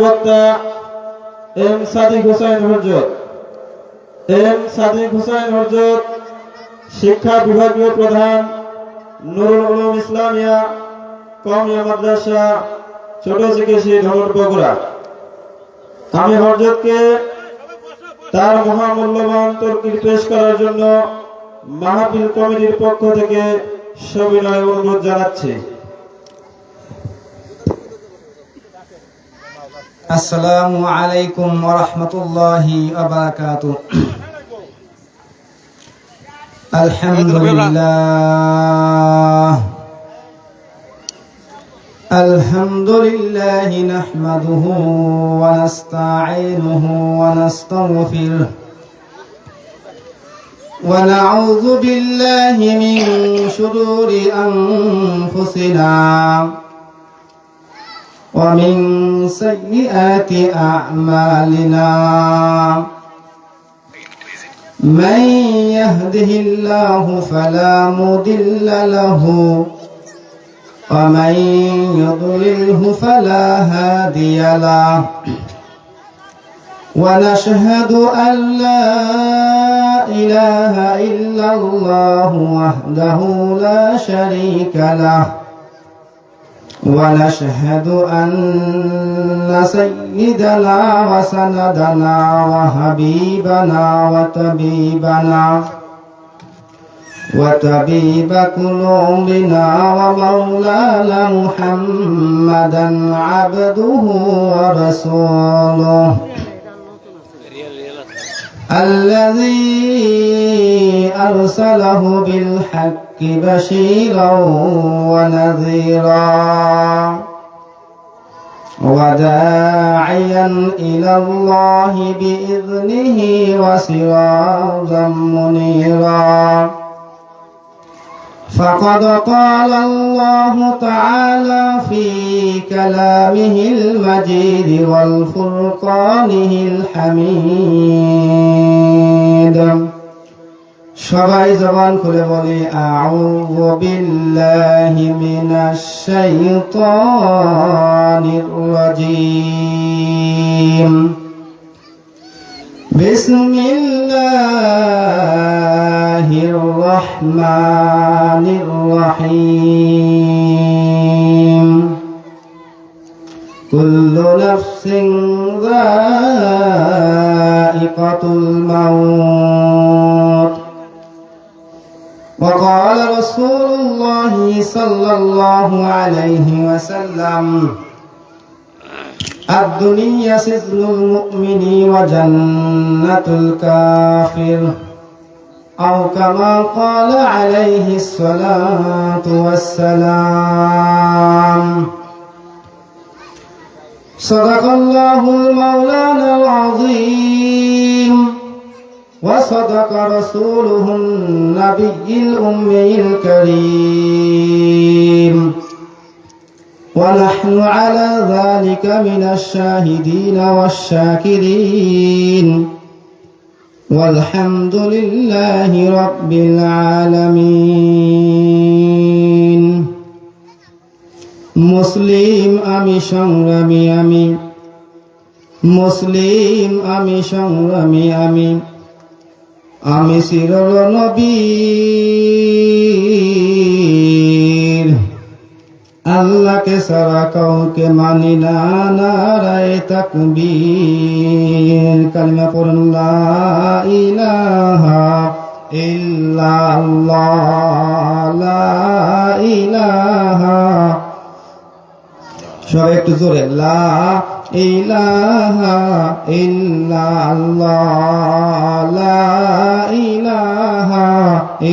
বক্তা এম সাদিক হোসেন হযরত। এম সাদিক হোসেন হযরত শিক্ষা বিভাগীয় প্রধান, নুরুল উলুম ইসলামিয়া কওমিয়া মাদ্রাসা, ছোট চিকিৎসা ঢোল বগুড়া। আমি হযরতকে তার মহামূল্যবান তরকির পেশ করার জন্য মাহফিল কমিটির পক্ষ থেকে সবিনয় অনুরোধ জানাচ্ছি। আসসালামু আলাইকুম ওয়া রাহমাতুল্লাহি ওয়া বারাকাতুহু। আলহামদুলিল্লাহ নাহমাদুহু ওয়া নাস্তাঈনুহু ওয়া নাস্তাগফিরুহু ওয়া নাউযু বিল্লাহি মিন শুরুরি আনফুসিনা ومن سيئات أعمالنا من يهده الله فلا مضل له ومن يضلله فلا هادي له ونشهد أن لا إله إلا الله وحده لا شريك له ونشهد أن سيدنا وسندنا وحبيبنا وطبيب قلوبنا ومولانا محمدا عبده ورسوله الذي أرسله بالحق بشيرا ونذيرا وداعيا إلى الله بإذنه وسراجا منيرا فقد قال الله تعالى في كلامه المجيد والفرقانه الحميد সবাই জবান খুলে বলি আউযু বিল্লাহি মিনাশ শাইতানির রাজীম বিসমিল্লাহির রহমানির রহিম কুল্লু নাফসিন যায়িকাতুল মাউত وقال رسول الله صلى الله عليه وسلم الدنيا سجن المؤمن وجنة الكافر أو كما قال عليه الصلاة والسلام صدق الله المولانا العظيم وصدق رسوله النبي الأمي الكريم ونحن على ذلك من الشاهدين والشاكرين والحمد لله رب العالمين মুসলিম আমি সংগ্রামী মুসলিম আমি সংগ্রামী আমি চিরল নবীর আল্লাহকে সারা কাউকে মানি না নারায়ে তাকবীর কালিমা পড়ুন লা ইলাহা ইল্লাল্লাহ লা ইলাহা সবাই একটু জোরে লা ইলাহা ইল্লাল্লাহ লা ইলাহা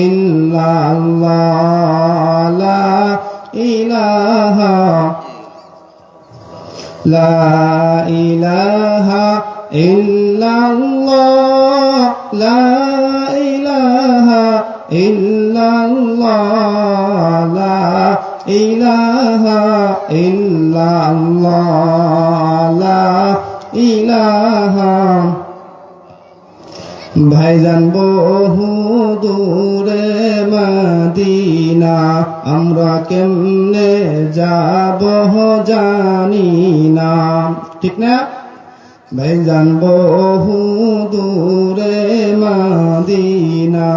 ইল্লাল্লাহ লা ইলাহা লা ইলাহা ইল্লাল্লাহ লা ইলাহা ইল্লাল্লাহ লা ইলাহা ইল্লাল্লাহ লা ইলাহা ভাইজান বহু দূরে মদিনা, আমরা কেমনে যাব জানি না। ঠিক না? ভাইজান বহু দূরে মদিনা,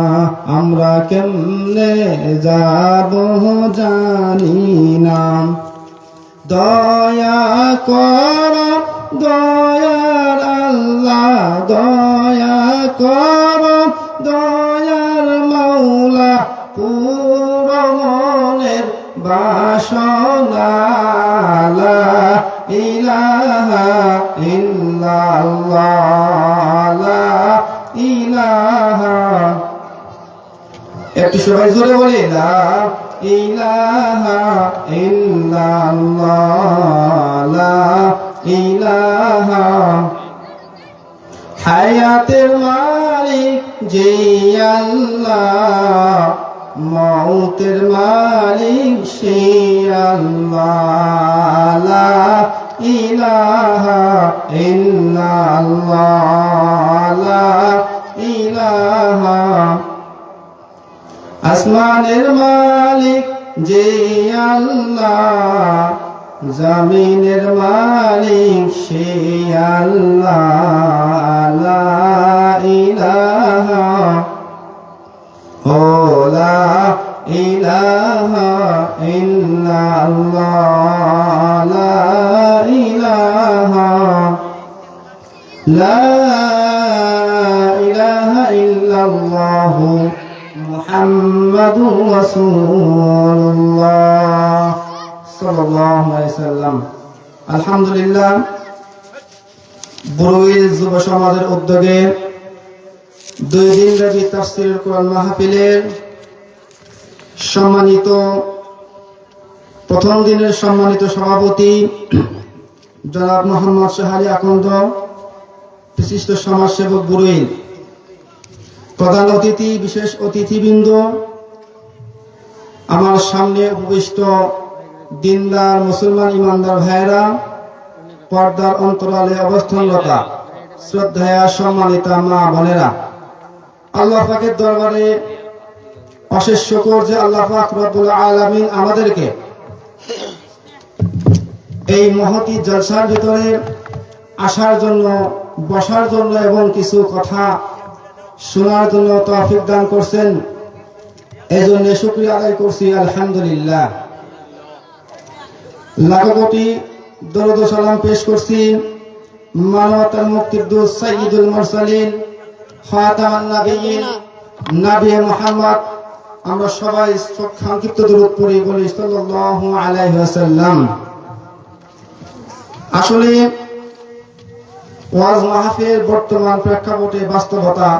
আমরা কেমনে যাব জানি না। দয়া কর দয়ার আল্লাহ, দয়া কর দয়ার মাওলা, পুরো মনের বাসনা, লা ইলাহা ইল্লাল্লাহ, লা ইলাহা। একটু সবাই জোরে বলি, লা ইলাহা ইল্লাল্লাহ, লা ইলাহা। হায়াতের মালিক যে আল্লাহ, মৌতের মালিক সে আল্লাহ, লা ইলাহা ইল্লাল্লাহ, লা ইলাহা। আসমানের মালিক যে আল্লাহ, জমিনের মালিক সে আল্লাহ, লা ইলাহা ও লা ইলাহা ইল্লাল্লাহ, লা ইলাহা, লা ইলাহা ইল্লাল্লাহ মুহাম্মাদুর রাসূলুল্লাহ সাল্লাল্লাহু আলাইহি সাল্লাম। আলহামদুলিল্লাহ, বড়ুইল যুব সমাজের উদ্যোগে 2 দিন ব্যাপী তাফসীরুল কোরআন মাহফিলের সম্মানিত প্রথম দিনের সম্মানিত সভাপতি জনাব মোহাম্মদ শাহালি আকন্দ, বিশিষ্ট সমাজসেবক বড়ুইল, প্রধান অতিথি, বিশেষ অতিথিবৃন্দ, আমার সামনে উপবিষ্ট দিনদার মুসলমান ইমানদার ভাইরা, পর্দার অন্তরালে অবস্থানরতা শ্রদ্ধায়া সম্মানিতা মা বোনেরা, আল্লাহ পাকের দরবারে অশেষ শুকর যে আল্লাহ পাক রব্বুল আলামিন আমাদেরকে এই মহতি জলসার ভিতরে আসার জন্য, বসার জন্য এবং কিছু কথা শোনার জন্য তৌফিক দান করছেন। এই জন্য শুকরিয়া আদায় করছি, আলহামদুলিল্লাহ। লাখো কোটি দরুদ ও সালাম পেশ করছি মানবতার মুক্তির দূত সাইয়্যিদুল মুরসালিন খাতামান নাবিয়্যিন নবী মুহাম্মদ, আমরা সবাই সংক্ষিপ্ত দরুদ পড়ি, বলি সাল্লাল্লাহু আলাইহি ওয়াসাল্লাম। আসলে ওয়াজ মাহফিলের বর্তমান প্রেক্ষাপটে বাস্তবতা,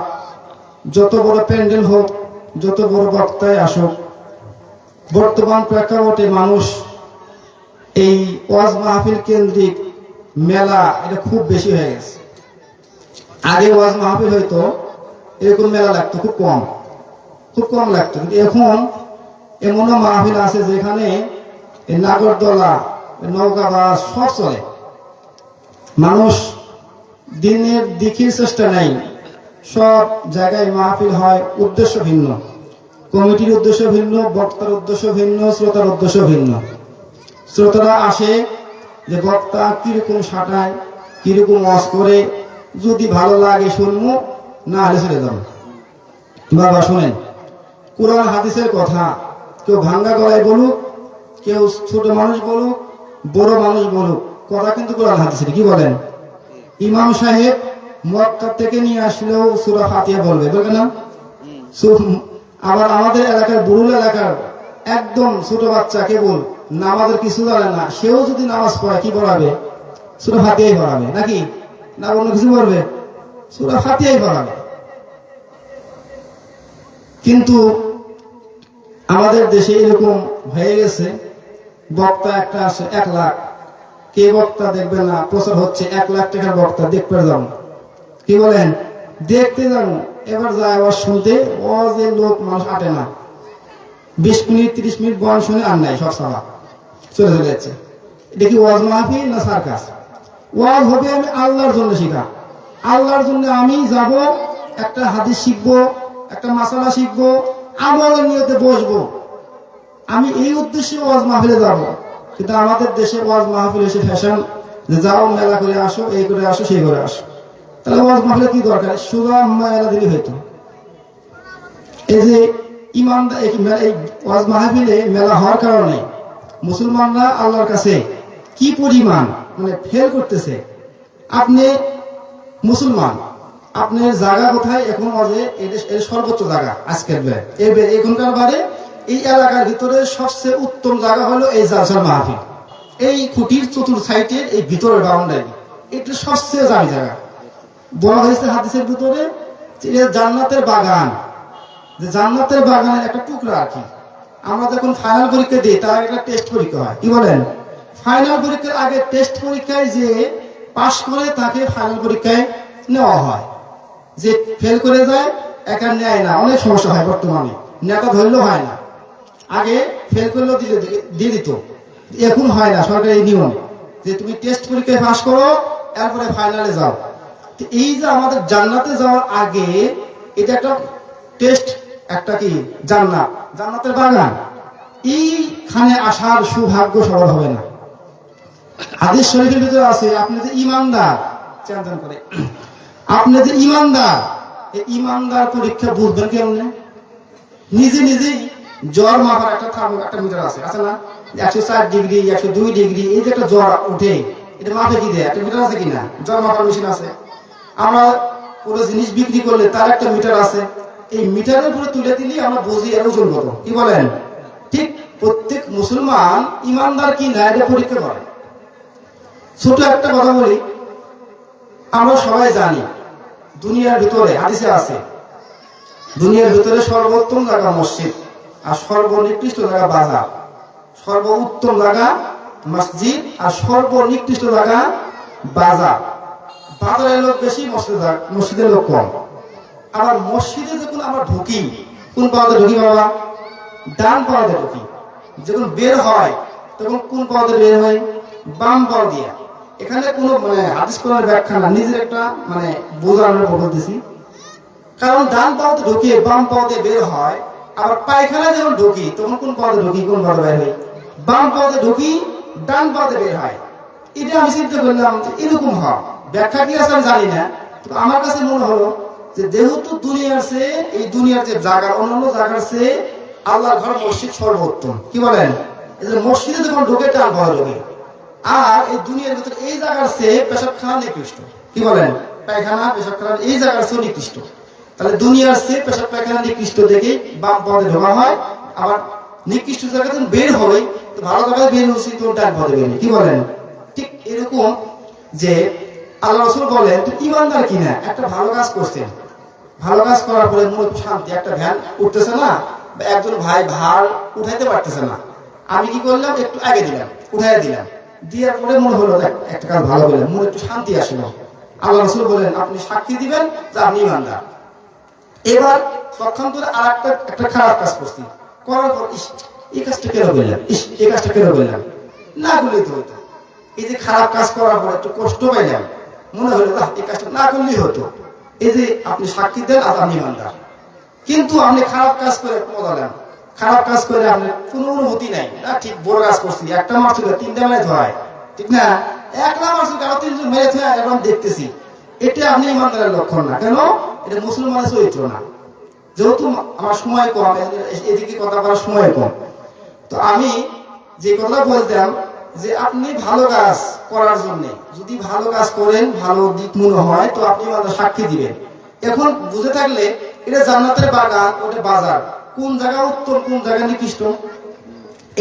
যত বড় প্যান্ডেল হোক, যত বড় বক্তায় আসুক, বর্তমান প্রেক্ষাপটে মানুষ এই ওয়াজ মাহফিল কেন্দ্রিক মেলা এটা খুব বেশি হয়ে গেছে। আগে ওয়াজ মাহফিল হয়তো এরকম মেলা লাগতো খুব কম লাগতো, কিন্তু এখন এমনও মাহফিল আছে যেখানে নাগরদোলা, নৌকাবাস সব চলে। মানুষ দিনের দিকের চেষ্টা নেই, সব জায়গায় মাহফিল হয়, উদ্দেশ্য ভিন্ন, কমিটির উদ্দেশ্য ভিন্ন, বক্তার উদ্দেশ্য ভিন্ন, শ্রোতার উদ্দেশ্য ভিন্ন। শ্রোতারা আসে যে বক্তা কিরকম সাটায়, কিরকম ওয়াজ করে, যদি ভালো লাগে শুনবো, না হলে ছেড়ে যাবো। বাবা শোনেন, কোরআন হাদিসের কথা কেউ ভাঙ্গা গলায় বলুক, কেউ ছোট মানুষ বলুক, বড় মানুষ বলুক, কথা কিন্তু কোরআন হাদিসের। কি বলেন? ইমাম সাহেব মক্কা থেকে নিয়ে আসলেও সূরা ফাতিহা বলবে, বলবে না? আবার আমাদের এলাকার বুড়ুল এলাকার একদম ছোট বাচ্চা কেবল নামাজের কিছু জানে না, সেও যদি নামাজ পড়ে কি পড়াবে? সূরা ফাতিহাই পড়াবে, নাকি না অন্য কিছু পড়বে? সূরা ফাতিহাই পড়াবে। কিন্তু আমাদের দেশে এরকম হয়ে গেছে, বক্তা একটা আসে 1 লাখ, কে বক্তা দেখবে না, প্রচার হচ্ছে 1 লাখ টাকার বক্তা, দেখতে যাবো। কি বলেন? দেখতে যাবো, এবার যায় আবার শুনতে, ও যে লোক মানুষ আটে না, 20 মিনিট 30 মিনিট বয়ান শুনে আর নাই, সব সালা চলে যাচ্ছে। এটা কি ওয়াজ মাহফিল না সার্কাস? ওয়াজ হবে আমি আল্লাহর জন্য শিখা, আল্লাহর জন্য আমি যাব, একটা হাদিস শিখবো, একটা মাসালা শিখবো, আমলের নিয়তে বসবো, আমি এই উদ্দেশ্যে ওয়াজ মাহফিলে যাব। কিন্তু আমাদের দেশে ওয়াজ মাহফিল এসে ফ্যাশন, যে যাও মেলা করে আসো, এই করে আসো, সেই করে আসো। তাহলে ওয়াজ মাহফিলে কি দরকার? সোজা মেলা দিলে হইতো। এই যে ইমানদার, এই ওয়াজ মাহফিলে মেলা হওয়ার কারণে মুসলমানরা আল্লাহর কাছে কি পরিমাণ মানে ফেল করতেছে। আপনি মুসলমান, আপনার জায়গা কোথায়? এখন ওয়াজে এর সর্বোচ্চ জায়গা আজকের এখনকার বারে এই এলাকার ভিতরে সবচেয়ে উত্তম জায়গা হলো এই জালসার মাহফিল। এই খুঁটির চতুর্থ সাইডের এই ভিতরের বাউন্ডারি, এটা সবচেয়ে দামি জায়গা। বলা হয়েছে হাদিসের ভিতরে যে জান্নাতের বাগান, যে জান্নাতের বাগানের একটা টুকরা আর কি। আমরা যখন ফাইনাল পরীক্ষা দিই তার একটা টেস্ট পরীক্ষা হয়, কি বলেন? ফাইনাল পরীক্ষার আগে টেস্ট পরীক্ষায় যে পাশ করে তাকে ফাইনাল পরীক্ষায় নেওয়া হয়। যে ফেল করে যায় একা নেয় না, অনেক সমস্যা হয় বর্তমানে, নেতা ধরলেও হয় না। আগে ফেল করলেও দিয়ে দিত, এখন হয় না। সরকারি নিয়ম যে তুমি টেস্ট পরীক্ষায় পাশ করো, এরপরে ফাইনালে যাও। এই যে আমাদের জান্নাতে যাওয়ার আগে এটা একটা টেস্ট, একটা কি জান্নাতের বাগান, এইখানে আসার সৌভাগ্য সবার হবে না। হাদিস শরীফের ভিতরে আছে আপনি যে ইমানদার, চিন্তা করে আপনি যে ইমানদার, এই ইমানদার পরীক্ষা বুঝবেন কেমনে? নিজে নিজেই জ্বর মাপার একটা মিটার আছে না? 104 ডিগ্রি, 102 ডিগ্রি, এই যে একটা জ্বর ওঠে, এটা মাপে কি দেয়? একটা মিটার আছে কিনা? জ্বর মাপার মেশিন আছে। আমরা কোনো জিনিস বিক্রি করলে তার একটা মিটার আছে, এই মিটারের উপরে তুলে দিলে আমরা বুঝি এর ওজন কত, কি বলেন? ঠিক প্রত্যেক মুসলমান ইমানদার কি না এটা পরীক্ষা করে। ছোট একটা কথা বলি, আমরা সবাই জানি দুনিয়ার ভিতরে হাদিসে আছে, দুনিয়ার ভিতরে সর্বোত্তম জায়গা মসজিদ, আর সর্বনিকৃষ্ট জায়গা বাজার। সর্বোত্তম জায়গা মসজিদ, আর সর্বনিকৃষ্ট জায়গা বাজার। বাজারের লোক বেশি, মসজিদের লোক কম। আবার মসজিদে যখন আমরা ঢুকি, কোন পাওয়াতে ঢুকি বাবা? ডান পাওয়াতে ঢুকি। যখন বের হয় তখন কোন পাওয়াতে বের হয়? বাম পাওয়া দিয়ে। এখানে কোনো মানে হাদিস কোরআনের ব্যাখ্যা না, নিজের একটা মানে বোঝানোর বলতেছি। কারণ ডান পাওয়াতে ঢুকিয়ে বাম পাওয়াতে বের হয়। আবার পায়খানায় যখন ঢুকি তখন কোন পাওয়াতে ঢুকি, কোন পাওয়াতে বের হয়? বাম পাওয়াতে ঢুকি, ডান পাওয়াতে বের হয়। এটা আমি চিন্তা করলাম যে এরকম হয়, ব্যাখ্যা কি আছে আমি জানি না। তো আমার কাছে মনে হলো যে যেহেতু দুনিয়ার চেয়ে, এই দুনিয়ার যে জায়গা অন্যান্য জায়গার চেয়ে আল্লাহর ঘর মসজিদ সর্বোত্তম, কি বলেন? এই যে মসজিদে যখন ঢোকে টান পাওয়া ঢোকে, আর এই দুনিয়ার ভিতরে এই জায়গার চেয়ে পেশাবখানা নিকৃষ্ট, কি বলেন? পায়খানা পেশাবখানা এই জায়গার চেয়ে নিকৃষ্ট। তাহলে দুনিয়ার চেয়ে পেশাব পায়খানা নিকৃষ্ট দেখে বাম পদে ঢোকা হয়। আবার নিকৃষ্ট জায়গা যখন বের হয় তো ভালো জায়গায় বের হচ্ছে, তো ডান পদে বের, কি বলেন? ঠিক এরকম যে আল্লাহ রাসূল বলেন তুই ইমানদার কিনা, একটা ভালো কাজ করছেন, ভালো কাজ করার পরে মনে শান্তি, একটা ভ্যান উঠতেছে না, একজন ভাই ভার উঠাইতে পারতেছে না, আমি কি করলাম? একটু আগে দিলাম, উঠাই দিলাম, দেওয়ার পরে মনে হলো একটা কাজ ভালো করলাম, মনে একটু শান্তি আসলো। আল্লাহ রাসূল বলেন আপনি সাক্ষী দিবেন যে আপনি ইমানদার। এবার পক্ষান্তরে আর একটা খারাপ কাজ করছি, করার পর এই কাজটা কেন করলাম, এই কাজটা কেন করলাম, না করলেই তো হইতো। এই যে খারাপ কাজ করার পর একটু কষ্ট পাইলাম, মনে হলো এই কাজটা না করলেই হতো। এই যে আপনি সাক্ষী দেন আর আপনি ইমানদার, কিন্তু আপনি খারাপ কাজ করে মজালেন, খারাপ কাজ করে আপনার কোনো অনুভূতি নাই। না ঠিক বড় কাজ করছি, একটা মাছ ছিল 3টা মেরে ধোয়, ঠিক না? একটা মাছ ছিল আরো 3জন মেরে ধোয়, এখন দেখতেছি, এটা আপনি ইমানদারের লক্ষণ না। কেন? এটা মুসলমানের চরিত্র না। যেহেতু আমার সময় কম, এদিকে কথা বলার সময় কম, তো আমি যে কথা বলতাম যে আপনি ভালো কাজ করার জন্য, যদি ভালো কাজ করেন, ভালো দিক মনে হয়, তো আপনি আমাদের সাক্ষী দিবেন। এখন বুঝে থাকলে এটা জান্নাতের বাগান, ওটা বাজার, কোন জায়গা উত্তম, কোন জায়গা নিকৃষ্ট?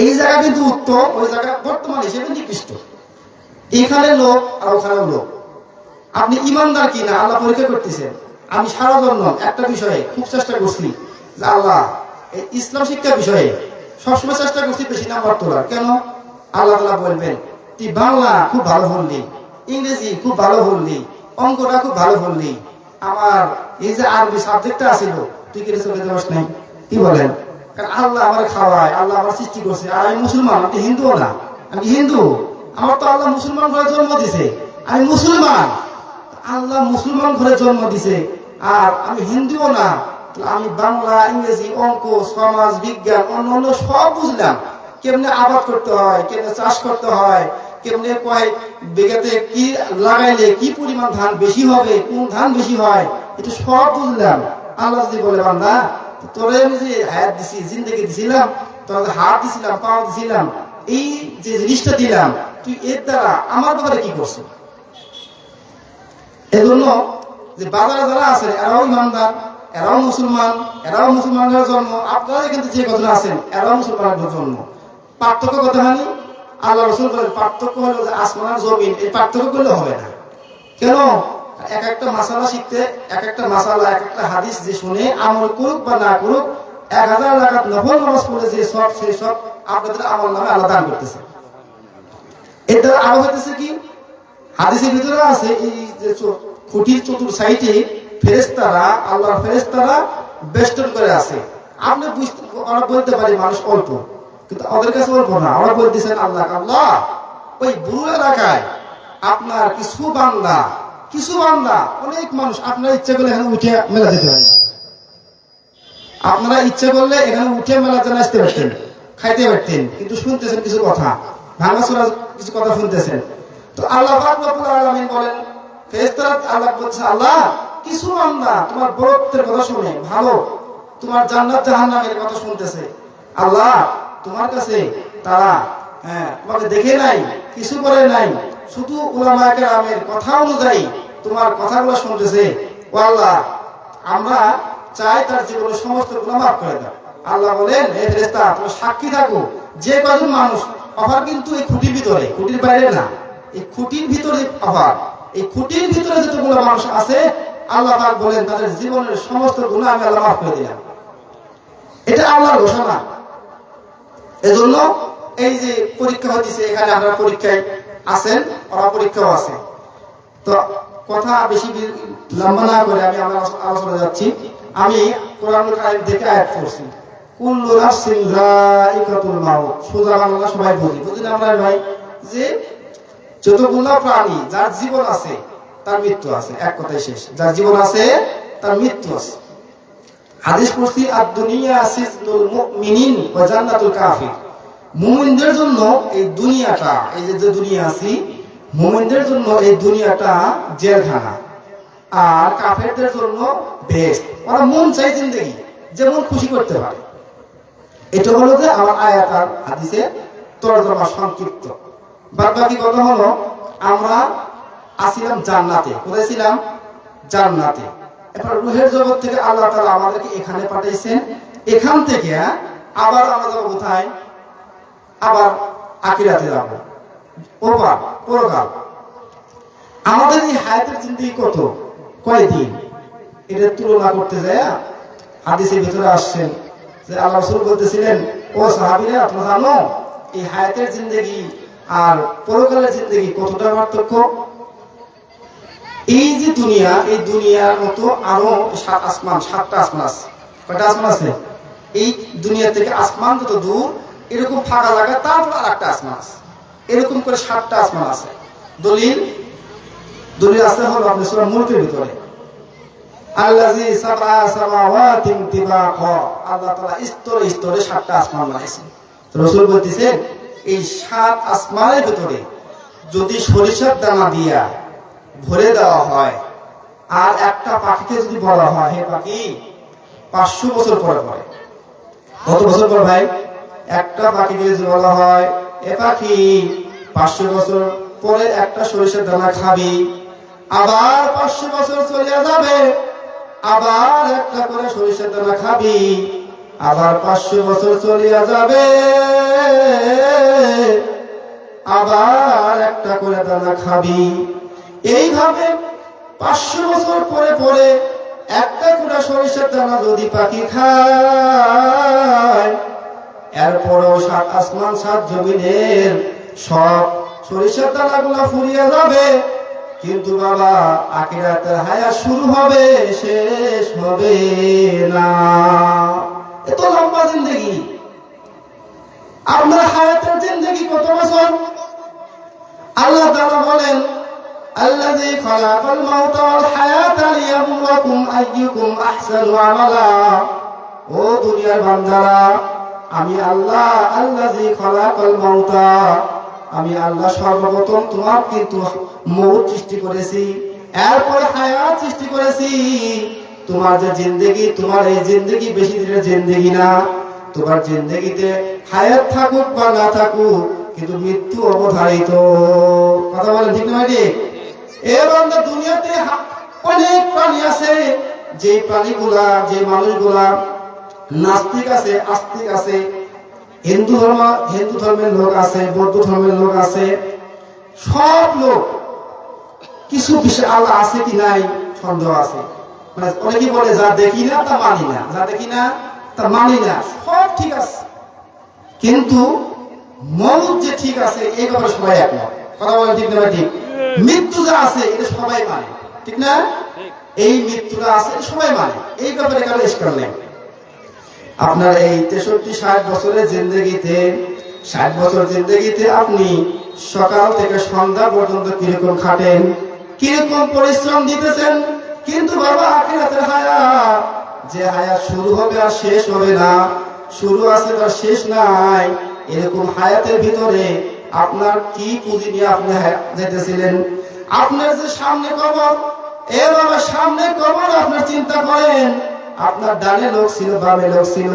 এই জায়গা কিন্তু উত্তম, ওই জায়গা বর্তমান হিসেবে নিকৃষ্ট। এখানে লোক আর ওখানে লোক। আপনি ইমানদার কিনা আল্লাহ পরীক্ষা করতেছেন। আমি সারা জন্য একটা বিষয়ে খুব চেষ্টা করছি যে আল্লাহ এই ইসলাম শিক্ষা বিষয়ে সবসময় চেষ্টা করছি বেশি নাম্বার তোলার। কেন? আল্লাহ তাআলা বলবেন তুই বাংলা খুব ভালো বললি, ইংরেজি খুব ভালো বললি, অঙ্কটা খুব ভালো বললি, আমার এই যে আরবি সাবজেক্টটা আছিল তুই কেটে চলে যাস নাই, কি বলেন? কারণ আল্লাহ আমার খাওয়ায়, আল্লাহ আমার সৃষ্টি করছে, আর আমি মুসলমান, আমি হিন্দুও না, আমি হিন্দু, আমার তো আল্লাহ মুসলমান ঘরে জন্ম দিছে, আমি মুসলমান, আল্লাহ মুসলমান ঘরে জন্ম দিছে, আর আমি হিন্দুও না, আমি বাংলা, ইংরেজি, অঙ্ক, সমাজ বিজ্ঞান, অন্যান্য সব বুঝলাম। কেমনে আবাদ করতে হয়, কেমনে চাষ করতে হয়, কেমনে কয় বিঘাতে কি লাগাইলে কি পরিমাণ ধান বেশি হবে, কোন ধান বেশি হয়, এটা সব বুঝলাম। আল্লাহ যদি বলে বান্দা তোরে আমি যে হায়াত দিছি, জিন্দেগি দিছিলাম, তোর হাত দিছিলাম, পাও দিছিলাম, এই যে জিনিসটা দিলাম, তুই এর দ্বারা আমার ব্যাপারে কি করছো? এজন্য যে বাজারে যারা আছে এরাও ইমানদার, এরাও মুসলমান, এরাও মুসলমানের জন্ম, আপনারা এখানে যে কথা আছেন এরাও মুসলমানের জন্ম। পার্থক্য কথা হানি আল্লাহ রসুল বলেন পার্থক্য হলো যে আসমান আর জমিন, এই পার্থক্য করলে হবে না। কেন? এক একটা মাসালা শিখতে, এক একটা মাসালা, এক একটা হাদিস যে শুনে আমল করুক বা না করুক, 1000 রাকাত নফল নামাজ পড়ে যে সব, সেই সব আপনাদের আমল নামে আল্লাহ দান করতেছে। এটা আরো হইতেছে কি হাদিসের ভিতরে আছে, এই যে খুঁটির চতুর সাইডে ফেরেশতারা, আল্লাহর ফেরেশতারা বেষ্টন করে আছে। আপনি আমরা বলতে পারি মানুষ অল্প, কিন্তু ওদের কাছে অল্প না। ওরা বলতেছেন আল্লাহ আল্লাহ ওই বুড়ো এলাকায় আপনার কিছু বান্দা অনেক মানুষ, আপনারা ইচ্ছা করলে এখানে উঠে মেলা যেতে পারেন, আপনারা ইচ্ছা করলে এখানে উঠে মেলা যেন আসতে পারতেন, খাইতে পারতেন, কিন্তু শুনতেছেন কিছু কথা, ভাঙাচোরা কিছু কথা শুনতেছেন। তো আল্লাহ পাক রব্বুল আলামিন বলেন, ফেরেশতারা আল্লাহ বলছে আল্লাহ কিছু বান্দা তোমার বরত্বের কথা শুনে, ভালো তোমার জান্নাত জাহান্নামের কথা শুনতেছে, আল্লাহ তোমার কাছে তারা তোমাকে দেখে নাই, কিছু করে নাই, শুধু উলামায়ে কেরামের কথা অনুযায়ী তোমার কথাগুলো শুনতেছে। ও আল্লাহ আমরা চাই তার জীবনের সমস্ত গুনাহ মাফ করে দাও। আল্লাহ বলেন হে ফেরেশতা তোমরা সাক্ষী থাকো, যে কয়জন মানুষ অফার কিন্তু এই খুঁটির ভিতরে, খুঁটির বাইরে না, এই খুঁটির ভিতরে অফার, এই খুঁটির ভিতরে যতগুলো মানুষ আছে আল্লাহ পাক বলেন তাদের জীবনের সমস্ত গুনাহ আমি আল্লাহ মাফ করে দিলাম। এটা আল্লাহর ঘোষণা। এজন্য এই যে পরীক্ষা হচ্ছে, এখানে আপনারা পরীক্ষায় আছেন, ওরা পরীক্ষাও আছে। তো কথা বেশি লম্বা না করে আমি আমার আলোচনা যাচ্ছি। আমি কোরআনুল কারীম থেকে আয়াত পড়ছি, কুল্লু নাফসিন যায়িকাতুল মাউত। সোজা বাংলা সবাই বুঝি না আমরা ভাই, যে যতগুলো প্রাণী যার জীবন আছে তার মৃত্যু আছে, এক কথাই শেষ। যার জীবন আছে তার মৃত্যু আছে। হাদিস পড়ছি আদ-দুনিয়া সিজনুল মুমিনিন ওয়া জান্নাতুল কাফির। মুমিনদের জন্য এই দুনিয়াটা, এই যে দুনিয়া আছে, মুমিনদের জন্য এই দুনিয়াটা জেলখানা, আর কাফেরদের জন্য বেহেশত। ওরা মন চাই জিন্দেগি যেমন খুশি করতে পারে। এটা হলো যে আমার আয়াত আর হাদিসে তরজমা সংক্ষিপ্ত। বাদ বাকি কথা হলো আমরা আসিলাম জান্নাতে। কোথায় ছিলাম? জান্নাতে। এবার রূহের জগৎ থেকে আল্লাহ তাআলা আমাদেরকে এখানে পাঠাইছেন। এখান থেকে আবার আমরা যাব কোথায়? আবার আখিরাতে যাব, ওপার পরকাল। আমাদের এই হায়াতের জিন্দেগি কত, কয়দিন, এটা তুলনা করতে যায় হাদিসের ভিতরে আসছেন যে আল্লাহ রাসূল বলতেছিলেন, ও সাহাবীরা তোমরা জানো এই হায়াতের জিন্দেগি আর পরকালের জিন্দেগি কতটা পার্থক্য? এই যে দুনিয়া, এই দুনিয়ার মতো আরো 7 আসমান, 7টা আসমান আছে। কয়টা আসমান আছে? এই দুনিয়া থেকে আসমান যত দূর, এরকম ফাঁকা লাগা, তারপর আর একটা আসমান আছে। এরকম করে 7টা আসমান আছে। দলিল আছে হলো আপনি সূরা মুলকের ভিতরে, আল্লাযী সাবআ সামাওয়াতিন তিবাকা। আল্লাহ তাআলা স্তরে স্তরে 7টা আসমান বানাইছেন। রাসূল বলতেছেন এই 7 আসমানের ভিতরে যদি সরিষার দানা দিয়া ভরে দেওয়া হয়, আর একটা পাখিকে যদি বলা হয় হে পাখি 500 বছর পরে পরে, কত বছর পর ভাই? একটা পাখিকে যদি বলা হয় এ পাখি 500 বছর পরে একটা সরিষার দানা খাবি, আবার 500 বছর চলে যাবে, আবার একটা করে সরিষার দানা খাবি, আবার 500 বছর চলে যাবে, আবার একটা করে দানা খাবি। এইভাবে 500 বছর পরে পরে একটা করে সরিষার দানা যদি পাখি খায়, এরপরও 7 আসমান 7 জমিনের সব সরিষার দানাগুলো ফুরিয়ে যাবে, কিন্তু বাবা আখিরাতের হায়াত শুরু হবে, শেষ হবে না। এত লম্বা জিন্দেগি। আপনার হায়াতের জিন্দেগি কত বছর? আল্লাহ তাআলা বলেন আল্লাযী খালাকাল মাউতা ওয়াল হায়াতা লিয়াবলুয়াকুম আইয়ুকুম আহসানু আমালা। ও দুনিয়ার বান্দারা, আমি আল্লাহ আল্লাযী খালাকাল মাউতা, আমি আল্লাহ সর্বপ্রথম তোমার কিন্তু মৌত সৃষ্টি করেছি, এরপর হায়াত সৃষ্টি করেছি। তোমার যে জিন্দেগি, তোমার এই জিন্দেগি বেশি দিনের জিন্দেগি না। তোমার জিন্দেগিতে হায়াত থাকুক বা না থাকুক, কিন্তু মৃত্যু অবধারিত। কথা বলেন ঠিক না ঠিক? এবং দুনিয়াতে অনেক প্রাণী আছে, যে প্রাণীগুলা, যে মানুষগুলা নাস্তিক আছে, আস্তিক আছে, হিন্দু ধর্মের লোক আছে, বৌদ্ধ ধর্মের লোক আছে, সব লোক কিছু বিষয় আল্লাহ আছে কি নাই সন্দেহ আছে। মানে অনেকে বলে যা দেখি না তা মানি না, যা দেখি না তা মানি না, সব ঠিক আছে, কিন্তু মৌত যে ঠিক আছে এই ব্যাপারে সবাই একমত। কথা বলেন ঠিক না ঠিক? মৃত্যু যা আছে এটা সবাই মানে, ঠিক না? এই মৃত্যুটা আছে সবাই মানে, এই ব্যাপারে কারো ইশকাল নেই। আপনার এই 63-60 বছরের জিন্দেগিতে, 60 বছর জিন্দেগিতে আপনি সকাল থেকে সন্ধ্যা পর্যন্ত কিরকম খাটেন, কিরকম পরিশ্রম দিতেছেন, কিন্তু বাবা আখিরাতের হায়াত, যে হায়াত শুরু হবে আর শেষ হবে না, শুরু আছে তার শেষ নাই, এরকম হায়াতের ভিতরে আপনার কি পুঁজি নিয়ে আপনি যেতেছিলেন? আপনার যে সামনে কবর, এ বাবা সামনে কবর, আপনার চিন্তা করেন, আপনার ডানে লোক ছিল, বামে লোক ছিল,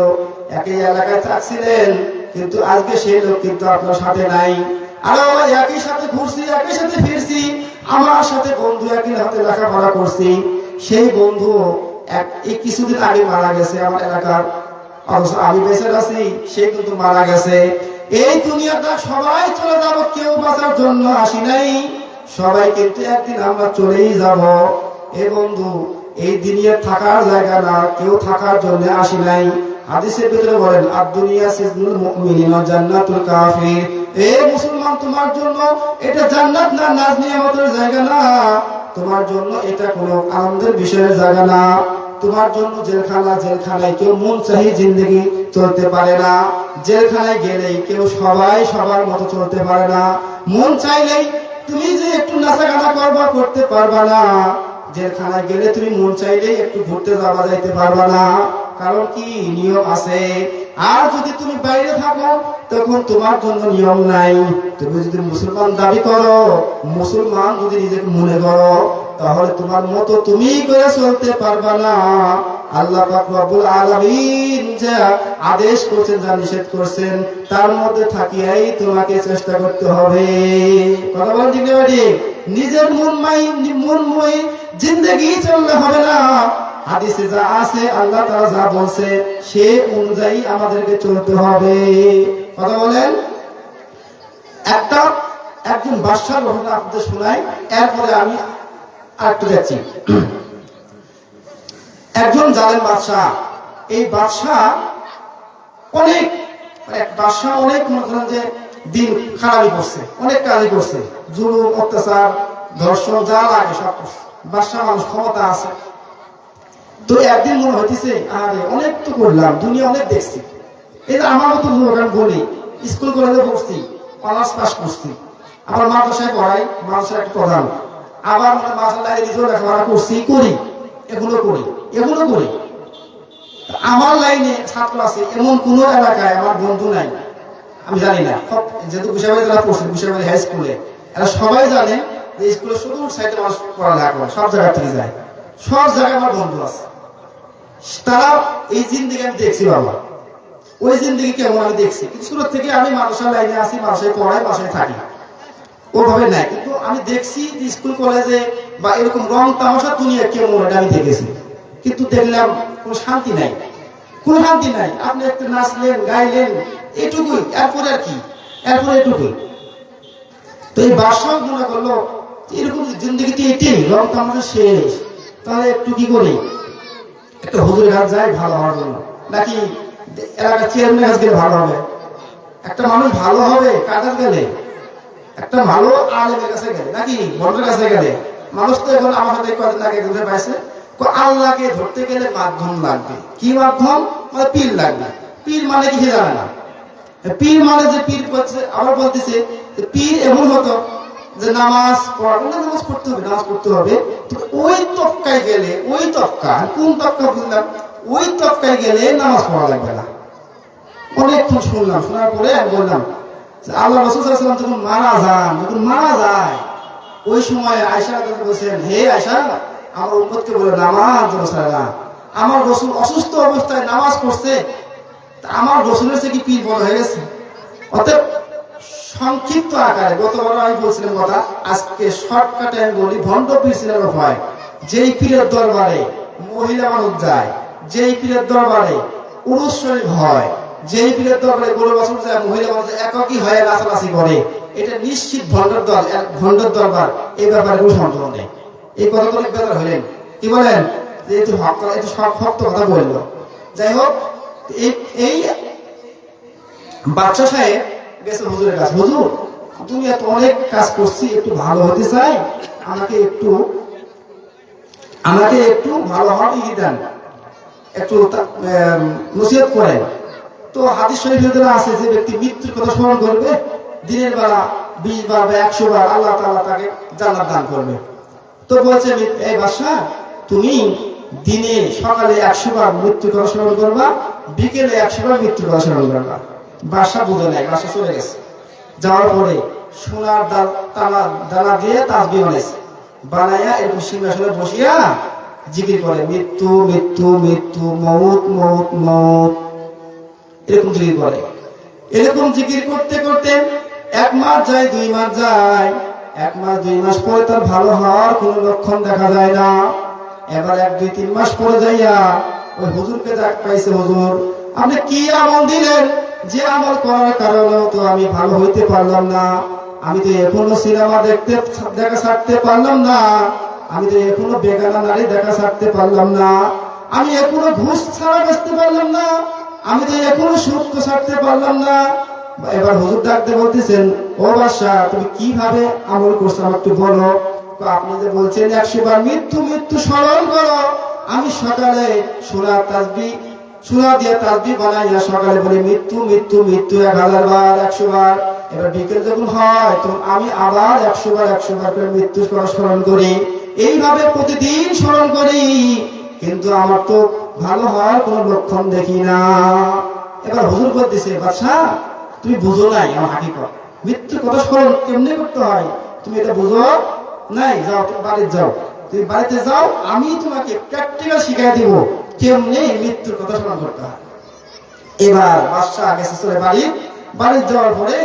একই এলাকায় থাকছিলেন, কিন্তু আজকে সেই লোক কিন্তু আপনার সাথে নাই। আর একই সাথে ঘুরছি, একই সাথে ফিরছি, আমার সাথে বন্ধু একই হাতে লেখাপড়া করছি, সেই বন্ধু এই কিছুদিন আগে মারা গেছে আমার এলাকার, অথচ আমি বেঁচে আছি, সে কিন্তু মারা গেছে। এই দুনিয়াটা সবাই চলে যাব, কেউ বাঁচার জন্য আসি নাই, সবাই কিন্তু একদিন আমরা চলেই যাব। এ বন্ধু, এই দুনিয়া থাকার জায়গা না, কেউ থাকার জন্য আসি নাই। হাদিসের ভিতরে বলেন, আদ-দুনিয়া সিজনুল মুমিনিন ওয়া জান্নাতুল কাফির। এ মুসলমান, তোমার জন্য এটা জান্নাত না, নাজ নিয়ামতের জায়গা না, তোমার জন্য এটা কোনো আনন্দের বিষয়ের জায়গা না, তোমার জন্য জেলখানা। জেলখানায় কেউ মন চাহি জিন্দগি চলতে পারে না, জেলখানায় গেলেই কেউ সবাই সবার মতো চলতে পারে না, মন চাইলেই তুমি যে একটু নাচাগানা করবা করতে পারবা না, জেলখানায় গেলে তুমি মন চাইলেই একটু ঘুরতে যাওয়া যাইতে পারবা না, কারণ কি নিয়ম আছে। আর যদি তুমি বাইরে থাকো তখন তোমার জন্য নিয়ম নাই। তুমি যদি মুসলমান দাবি করো, মুসলমান যদি নিজেকে মনে করো, তাহলে তোমার মতো তুমি করে চলতে পারবা না। আল্লাহ পাক রব্বুল আলামিন যা আদেশ করছেন, যা নিষেধ করছেন, তার মধ্যে থাকিয়াই তোমাকে চেষ্টা করতে হবে। কথা বলেন ঠিক না ঠিক? নিজের মনময় জিন্দেগি চললে হবে না, হাদিসে যা আছে, আল্লাহ তাআলা যা বলছে সে অনুযায়ী আমাদেরকে চলতে হবে। কথা বলেন। একজন বাদশার ঘটনা আপনাদের শোনাই, এরপরে আমি আরেকটু যাচ্ছি। একজন জালেম বাদশাহ, এই বাদশাহ অনেক মনে করেন যে দিন খারাপই করছে, অনেক কাজই করছে, জুলুম, অত্যাচার, ধর্ষণ, যা লাগে সব করছে। বাদশাহ মানুষ, ক্ষমতা আছে। তো একদিন মনে হইতেছে, আরে অনেক তো করলাম, দুনিয়া অনেক দেখছি, এই যে আমার মতো আমি বলি, স্কুল কলেজে পড়ছি, অনার্স পাস করছি, আবার মাদ্রাসায় পড়াই, মাদ্রাসার একটা প্রধান, আবার মাদ্রাসায় নিজেও লেখাপড়া করছি, এগুলো করি। আমার লাইনে ছাত্র আছে এমন কোন এলাকায় আমার বন্ধু নাই, আমি জানি না। যেহেতু বিশ্ববিদ্যালয়ে যারা পড়ছে, বিশ্ববিদ্যালয় হাই স্কুলে, এরা সবাই জানে যে স্কুলের শুধু সাইডে মানুষ পড়ালেখা করে, সব জায়গা থেকে যায়, সব জায়গায় আমার বন্ধু আছে। তারা এই জিন্দিগি আমি দেখছি বাবা, ওই জিন্দিগি কেমন আমি দেখছি, কিন্তু শুরু থেকে আমি মাদ্রাসার লাইনে আসি, মাদ্রাসায় পড়াই, বাসায় থাকি, ওভাবে নাই। কিন্তু আমি দেখছি যে স্কুল কলেজে বা এরকম রং তামাশা দুনিয়া কেমন, এটা আমি দেখেছি। কিন্তু দেখলাম কোনো শান্তি নাই, আপনি একটু নাচলেন, গাইলেন, এটুকুই, এরপরে আর কি, এরপরে এটুকুই। তো এই বাদশাহ মনে করলো এরকম জিন্দিগিতে এটাই, রং তামাশা শেষ, তাহলে একটু কি করি, একটা হুজুরের কাছে যাই ভালো হওয়ার জন্য, নাকি এলাকার চেয়ারম্যানের কাছে গেলে ভালো হবে, একটা মানুষ ভালো হবে কাজের গেলে, একটা ভালো আলেমের কাছে গেলে, নাকি বড়দের কাছে গেলে। মানুষ তো এখন আমার সাথে কদিন আগে বুঝতে পাইছে, আল্লাহকে ধরতে গেলে মাধ্যম লাগবে। কি মাধ্যম? মানে পীর লাগবে। পীর মানে কি জানে না, পীর মানে যে পীর করছে, আবার বলতেছে পীর এমন হতো যে নামাজ পড়াবো না, নামাজ পড়তে হবে, নামাজ পড়তে হবে। তো ওই তফকায় গেলে, ওই তফকা কোন তফকা বুঝলাম, ওই তফকায় গেলে নামাজ পড়া লাগবে না। অনেকক্ষণ শুনলাম, শোনার পরে আমি বললাম যে আল্লাহ রাসূল সাল্লাল্লাহু আলাইহি ওয়াসাল্লাম যখন মারা যায় ওই সময় আয়েশা রাদিয়াল্লাহু বলছেন, হে আয়েশা, আমার উম্মতকে বলে নামাজ যেন ছাড়ে না। আমার রাসূল অসুস্থ অবস্থায় নামাজ পড়ছে, আমার রাসূলের চেয়ে কি পীর বড় হয়ে গেছে? অতএব সংক্ষিপ্ত আকারে গতবার আমি বলছিলাম কথা, আজকে শর্টকাটে আমি বলি, ভণ্ড পীর সিনেমা হয় যেই পীরের দরবারে মহিলা মানুষ যায়, যেই পীরের দরবারে পুরুষ শরীফ হয়, যেই পীরের দরবারে গরু বাছুর যায়, মহিলা মানুষ একাকী হয়ে নাচানাচি করে, এটা নিশ্চিত ভণ্ডর দরবার। এই ব্যাপারে কোনো সন্দেহ নেই। এই কথাগুলো বেতার হলেন কি বলেন যে একটু শক্ত কথা বললো। যাই হোক, এই বাদশা সাহেব গেছে হুজুরের কাছে, হুজুর তুমি এত অনেক কাজ করছি, একটু ভালো হতে চাই, আমাকে একটু ভালো হওয়ার ই দেন, একটু নসিহত করেন। তো হাদিস শরীফের ভিতরে আছে যে ব্যক্তি মৃত্যুর কথা স্মরণ করবে দিনের বেলা 20 বার বা 100 বার, আল্লাহ তাআলা তাকে জান্নাত দান করবে। তো বলছে, এই বাদশা তুমি দিনে সকালে 100 বার মৃত্যুর কথা স্মরণ করবা, বিকেলে 100 বার মৃত্যুর কথা স্মরণ করবা। বাদশা বুঝে নাই, বাদশা চলে গেছে। যাওয়ার পরে সোনার দানা দিয়ে তাসবিহ বানাইছে, বানাইয়া এরকম সিংহাসনে বসিয়া জিকির করে, মৃত্যু মৃত্যু মৃত্যু, মউত মউত মউত, এরকম জিকির করে। এরকম জিকির করতে করতে 1 মাস যায়, 2 মাস যায়, 1 মাস 2 মাস পরে তার ভালো হওয়ার কোনো লক্ষণ দেখা যায় না। এবার 1, 2, 3 মাস পরে যাইয়া ওই হুজুরকে ডাক পাইছে, হুজুর আপনি কি আমল দিলেন যে আমল করার কারণে তো আমি ভালো হইতে পারলাম না? আমি তো এখনো সিনেমা দেখা ছাড়তে পারলাম না, আমি তো এখনো বেগানা নারী দেখা ছাড়তে পারলাম না, আমি এখনো ঘুষ ছাড়া বাঁচতে পারলাম না, আমি তো এখনো সুদ ছাড়তে পারলাম না। এবার হুজুর ডাকতে বলতেছেন, ও বাদশা তুমি কিভাবে আমল করছো আমাকে একটু বলো। আপনি যে বলছেন 100 বার মৃত্যু মৃত্যু স্মরণ করো, আমি সকালে সোনা দিয়ে তাসবিহ বানাইয়া সকালে বলি মৃত্যু মৃত্যু মৃত্যু 1000 বার 100 বার। এবার বিকেল যখন হয় তখন আমি আবার 100 বার 100 বার করে মৃত্যু স্মরণ করি। এইভাবে প্রতিদিন স্মরণ করি, কিন্তু আমার তো ভালো হওয়ার কোনো লক্ষণ দেখি না। এবার হুজুর বলতেছে, বাদশা তুমি বুঝো নাই আমার হাকিকত, মৃত্যুর কথা স্মরণ কেমনে করতে হয় তুমি এটা বুঝো নাই। যাও তুমি বাড়িতে যাও, তুমি বাড়িতে যাও, আমি তোমাকে প্র্যাকটিক্যাল শিখিয়ে দিব কেমনে মৃত্যুর কথা স্মরণ করতে হয়। এবার বাদশা গেছে চলে বাড়ি যাওয়ার পরে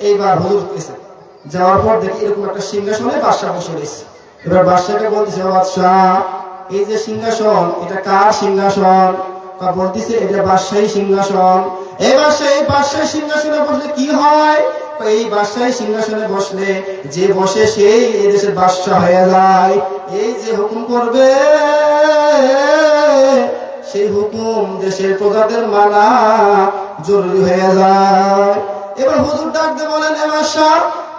এইবার হুজুর গেছে, যাওয়ার পর দেখি এরকম একটা সিংহাসনে বাদশা বসে রয়েছে। এবার বাদশাকে বলতেছে, বাদশা এই যে সিংহাসন এটা কার সিংহাসন? বলতেছে এটা বাদশাহী সিংহাসন। এবার সেই বাদশাহী সিংহাসনে বসলে কি হয়? এই বাদশাহী সিংহাসনে বসলে যে বসে সেই এই দেশের বাদশা হয়ে যায়। এই যে হুকুম করবে সেই হুকুম দেশের প্রজাদের মানা জরুরি হয়ে যায়। এবার হুজুর ডাকতে বলেন, এ বাদশা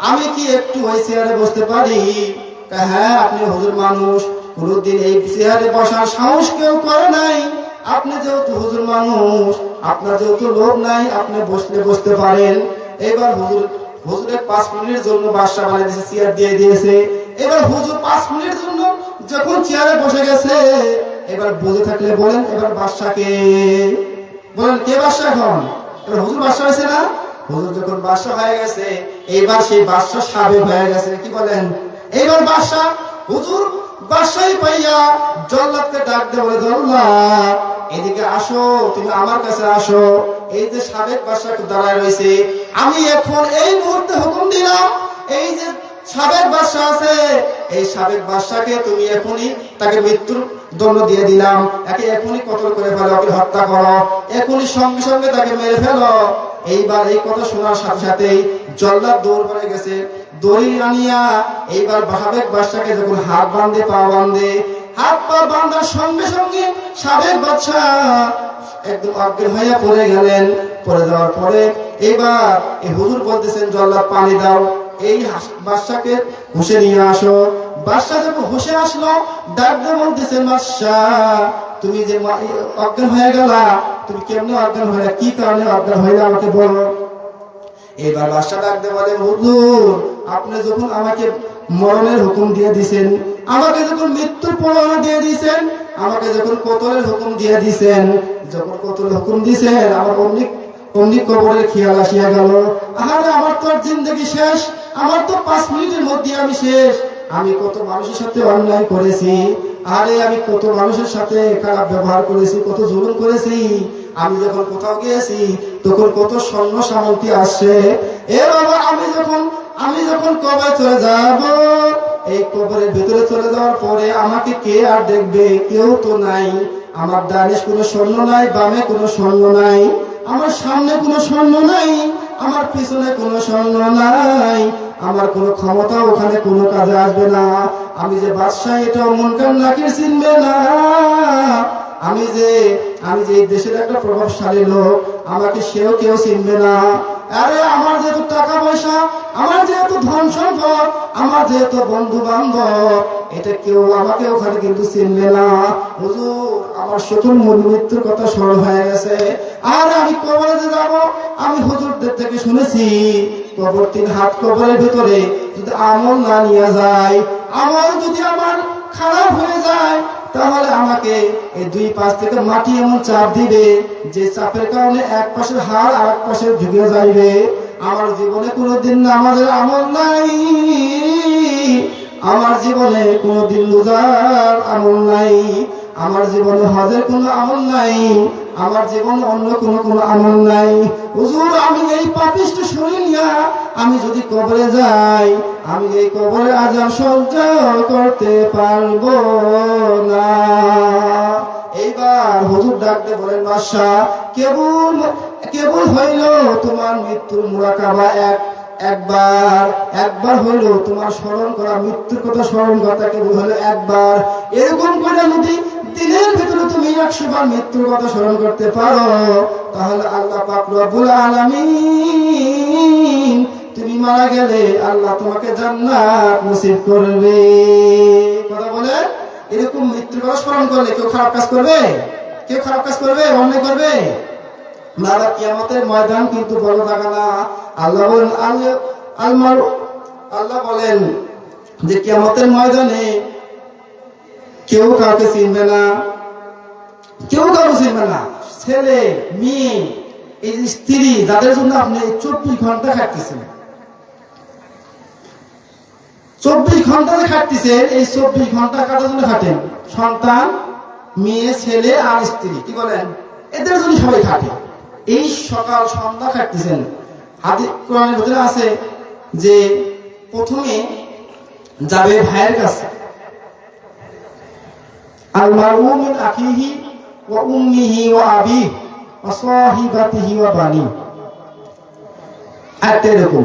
আমি কি একটু ওই চেয়ারে বসতে পারি? হ্যাঁ, আপনি হুজুর মানুষ, কোনদিন এই চেয়ারে বসার সাহস কেউ করে নাই, আপনি যেহেতু হুজুর মানুষ, আপনার যেহেতু লোভ নাই, আপনি বসতে পারেন। এবার হুজুরের 5 মিনিটের জন্য বাদশা বানিয়ে দিয়েছে, চেয়ার দিয়ে দিয়েছে। এবার হুজুর 5 মিনিটের জন্য যখন চেয়ারে বসে গেছে, এবার বুঝে থাকলে বলেন এবার বাদশাকে বলেন, কে বাদশা এখন? এবার হুজুর বাদশা হয়েছে না? হুজুর যখন বাদশা হয়ে গেছে, এইবার সেই বাদশা সাবেক হয়ে গেছে, কি বলেন? এইবার বাদশা হুজুর বাদশাহী পাইয়া জল্লাদকে ডাক দিয়ে বলে, জল্লাদ এদিকে আসো, তুমি আমার কাছে আসো। এই যে সাবেক বাদশা দাঁড়ায় রয়েছে, আমি এখন এই মুহূর্তে হুকুম দিলাম, এই যে সাবেক বাদশা আছে, এই সাবেক বাদশাকে তুমি এখনই তাকে মৃত্যুর দণ্ড দিয়ে দিলাম, একে এখনই কতল করে ফেলো, ওকে হত্যা করো, এখনই সঙ্গে সঙ্গে তাকে মেরে ফেলো। এইবার এই কথা শোনার সাথে সাথেই জল্লাদ দৌড় করে গেছে, দড়ি আনিয়া এইবার সাবেক বাদশাকে যখন হাত বাঁধে পা বাঁধে, হাত পা বাঁধার সঙ্গে সঙ্গে সাবেক বাদশা একদম অজ্ঞান হইয়া পড়ে গেলেন। পড়ে যাওয়ার পরে এইবার এই হুজুর বলতেছেন, জল্লাদ পানি দাও, এই বাদশাকে হুঁশে নিয়ে আসো। বাদশা যখন হুঁশে আসলো, ডাক দিয়ে বলতেছেন, বাদশা তুমি যে অজ্ঞান হয়ে গেলা, তুমি কেমনে অজ্ঞান হয়ে, কি কারণে অজ্ঞান হইলে আমাকে বলো। এবার বাদশা ডাক দিয়ে বলে, হুজুর আপনি যখন আমাকে মরণের হুকুম দিয়ে দিয়েছেন, আমাকে যখন মৃত্যুর পরোয়ানা দিয়ে দিয়েছেন, আমাকে যখন কতলের হুকুম দিয়ে দিয়েছেন, যখন কতলের হুকুম দিয়েছেন, আমার অমনি কবরের খেয়াল আসিয়া গেল, আরে আমার তো আর জিন্দগি শেষ, আমার তো 5 মিনিটের মধ্যে আমি শেষ। আমি কত মানুষের সাথে অন্যায় করেছি, আরে আমি কত মানুষের সাথে খারাপ ব্যবহার করেছি, কত জুলুম করেছি। আমি যখন কোথাও গিয়েছি তখন কত স্বর্ণ সামগ্রী আসছে। এ বাবা, আমি যখন কবরে চলে যাব, এই কবরের ভিতরে চলে যাওয়ার পরে আমাকে কে আর দেখবে? কেউ তো নাই। আমার ডানে কোনো স্বর্ণ নাই, বামে কোনো স্বর্ণ নাই, আমার সামনে কোনো স্বর্ণ নাই, আমার পিছনে কোনো স্বর্ণ নাই, আমার কোনো ক্ষমতা ওখানে কোনো কাজে আসবে না। আমি যে বাদশাহ এটাও মুনকার নাকির চিনবে না। আমি যে এই দেশের একটা প্রভাবশালী লোক, আমাকে সেও কেউ চিনবে না। আরে আমার যেহেতু টাকা পয়সা, আমার যেহেতু ধন সম্পদ, আমার যেহেতু বন্ধু বান্ধব, এটা কেউ আমাকে ওখানে কিন্তু চিনবে না। হুজুর, আমার সকল মৃত্যুর কথা স্মরণ হয়ে গেছে। আর আমি কবরে যে যাব, আমি হুজুরদের থেকে শুনেছি কবর 3 হাত, কবরের ভিতরে যদি আমল না নিয়ে যায়, আমল যদি আমার খারাপ হয়ে যায়, তাহলে আমাকে এই 2 পাশ থেকে মাটি এমন চাপ দিবে যে চাপের কারণে এক পাশের হাড় আর এক পাশে ঢুকে যাইবে। আমার জীবনে কোনোদিন নামাজের আমল নাই, আমার জীবনে কোনোদিন রোজার আমল নাই, আমার জীবনে হজের কোনো আমল নাই, আমার জীবনে অন্য কোনো আমল নাই। হুজুর, আমি এই পাপিষ্ঠ শরীর নিয়ে আমি যদি কবরে যাই, আমি এই কবরে আযাব সহ্য করতে পারবো না। এইবার হুজুর ডাকতে বলেন, বাদশাহ, কেবল হইল তোমার মৃত্যুর মুরাকাবা একবার হইল তোমার স্মরণ করা, মৃত্যুর কথা স্মরণ করা কেবল হইল একবার। এরকম করে যদি দিনের ভিতরে তুমি 100 বার মৃত্যুর কথা স্মরণ করতে পারো, তাহলে আল্লাহ পাক রব্বুল আলামিন তুমি মারা গেলে আল্লাহ তোমাকে জান্নাত নসিব করবে। কথা বলে, এরকম মৃত্যুর কথা স্মরণ করলে কেউ খারাপ কাজ করবে? কেউ খারাপ কাজ করবে? অন্যায় করবে? না, কিয়ামতের ময়দান কিন্তু বড় জায়গা না। আল্লাহ বলেন যে কিয়ামতের ময়দানে কেউ কাউকে চিনবে না, কেউ কাউকে চিনবে না। ছেলে, মেয়ে, এই যে স্ত্রী, যাদের জন্য আপনি 24 ঘন্টা খাটতেছেন, 24 ঘন্টা যে খাটতেছেন, এই 24 ঘন্টা কাটার জন্য খাটেন। সন্তান, মেয়ে, ছেলে আর স্ত্রী, কি বলেন? এদের জন্য সবাই খাটে। এই সকাল সন্ধ্যা খাটতেছেন। হাদিস কোরআনের ভিতরে আছে যে প্রথমে যাবে ভাইয়ের কাছে, আল মারউ মিন আখিহি ওয়া উম্মিহি ওয়া আবিহি ওয়া সাহিবাতিহি ওয়া বানি। আর এরকম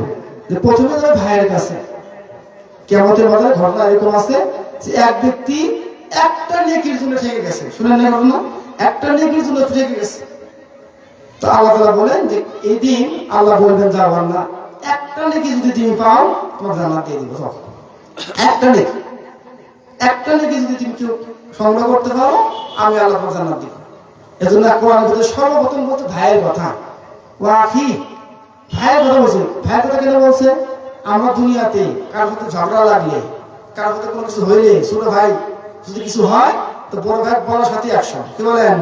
যে প্রথমে যাবে ভাইয়ের কাছে। কিয়ামতের মাঠে ঘটনা এরকম আছে যে এক ব্যক্তি একটা নেকির জন্য ঠেকে গেছে। শুনেন না ঘটনা? একটা নেকির জন্য ঠেকে গেছে। তো আল্লাহ তাআলা বলেন যে এই দিন আল্লাহ বলবেন, যাও বান্দা, একটা নেকি যদি তুমি পাও, তোমার জান্নাত দিয়ে দিব। সব একটা নেকি যদি তুমি কেউ সংগ্রহ করতে পারো, আমি আল্লাহ তোমার জান্নাত দিব। এজন্য কোরআনের ভিতরে সর্বপ্রথম বলতে ভাইয়ের কথা। ওয়াহি, ভাইয়ের কথা বলছে। ভাইয়ের কথা কেন বলছে? আমরা দুনিয়াতে কারোর সাথে ঝগড়া লাগলে, কারোর সাথে কোনো কিছু হইলে, ছোট ভাই যদি কিছু হয়, তো বড় ভাই বড় সাথে একশো। কি বলেন?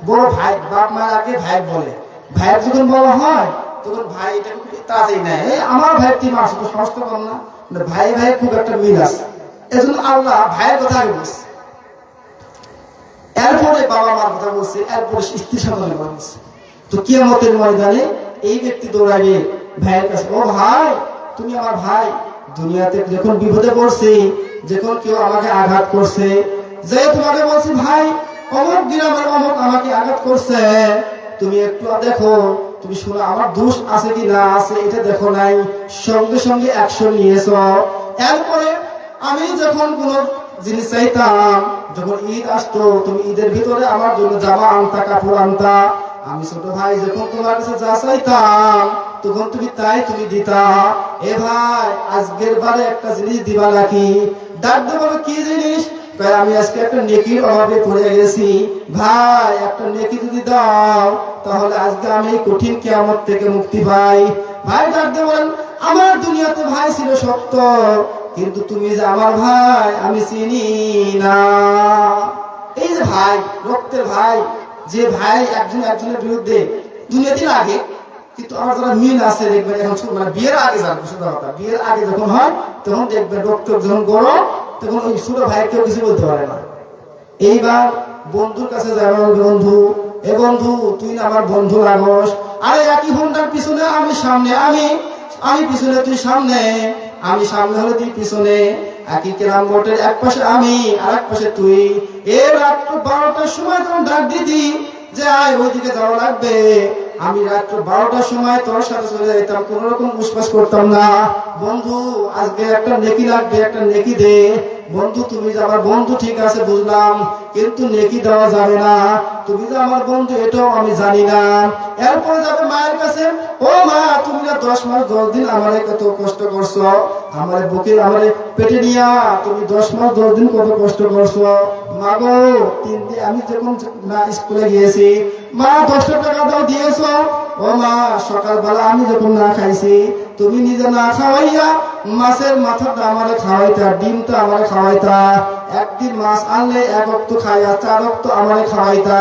বড় ভাই বাপ মায়ের আগে ভাই বলে, ভাইয়ের যখন বড় হয় তখন ভাই এটা খুব তাড়াতাড়ি নেয়, আমার ভাইয়ের 3 মাস, তো সমস্ত কম না, ভাই ভাইয়ের খুব একটা মিল আছে। এজন্য আল্লাহ ভাইয়ের কথা আগে বলছে, এরপরে বাবা মার কথা বলছে, এরপরে স্ত্রী সন্তানের কথা বলছে। তো কিয়ামতের ময়দানে এই ব্যক্তি দৌড়াবে ভাইয়ের কাছে, ও ভাই, তুমি আমার ভাই, দুনিয়াতে যখন বিপদে পড়ছি, যখন কেউ আমাকে আঘাত করছে, যে তোমাকে বলছি ভাই, অমুক গ্রামের অমুক আমাকে আঘাত করছে, তুমি একটু দেখো, তুমি শোনো, আমার দোষ আছে কি না আছে এটা দেখো নাই, সঙ্গে সঙ্গে অ্যাকশন নিয়েছ। এরপরে আমি যখন কোনো জিনিস চাইতাম, যখন ঈদ আসতো, তুমি ঈদের ভিতরে আমার জন্য জামা আনতা, কাপড় আনতা। আমি ছোট ভাই যখন তোমার কাছে যা চাইতাম, তখন তুমি তাই তুমি দিতা। এ ভাই, আজকের বারে একটা জিনিস দিবা নাকি? ডাক দেবো, কি জিনিস? আমি আজকে একটা নেকির অভাবে পড়ে গেছি, ভাই একটা নেকি যদি দাও, তাহলে আজকে আমি কঠিন কিয়ামত থেকে মুক্তি পাই। ভাই ডাকতে বলেন, আমার দুনিয়াতে ভাই ছিল সত্য, কিন্তু তুমি যে আমার ভাই আমি চিনি না। এই যে ভাই, রক্তের ভাই, যে ভাই একজন একজনের বিরুদ্ধে দুনিয়াতে লাগে, কিন্তু আমার যারা মিল আছে দেখবেন এখন মানে বিয়ের আগে যাবে, সোজা কথা, বিয়ের আগে যখন হয় তখন দেখবেন রক্ত যখন গরম, তখন ওই ছোট ভাই কেউ কিছু বলতে পারে না। এইবার বন্ধুর কাছে যাবেন, বন্ধু এ বন্ধু তুই না আমার বন্ধু লাগস, আরে একই হোন্ডার পিছনে আমি সামনে, আমি পিছনে তুই সামনে, আমি সামনে হলে তুই পিছনে, একই ক্যারাম বোর্ডের এক পাশে আমি আর এক পাশে তুই। এর রাত্র 12টার সময় তখন ডাক দিতি যে আয় ওইদিকে যাওয়া লাগবে, আমি রাত্র 12টার সময় তোর সাথে চলে যেতাম, কোন রকম উসপাস করতাম না। বন্ধু আজকে একটা নেকি লাগবে, একটা নেকি দে। বন্ধু তুমি যে আমার বন্ধু ঠিক আছে বুঝলাম, কিন্তু নেকি দেওয়া যাবে না, তুমি যে আমার বন্ধু এটাও আমি জানি না। এরপরে যাবে মায়ের কাছে, ও মা তুমি না 10 মাস 10 দিন আমারে কত কষ্ট করছো, আমারে বুকে আমারে পেটে নিয়া তুমি 10 মাস 10 দিন কত কষ্ট করছো। মা গো 3 দিন আমি যখন না স্কুলে গিয়েছি, মা 10 টাকা দাও দিয়েছো। ও মা সকালবেলা আমি যখন না খাইছি, তুমি নিজে না খাওয়াইয়া মাছের মাথাটা আমারে খাওয়াইতা, ডিমটা আমারে খাওয়াইতা, একদিন মাছ আনলে 1 রক্ত খাইয়া 4 রক্ত আমারে খাওয়াইতা।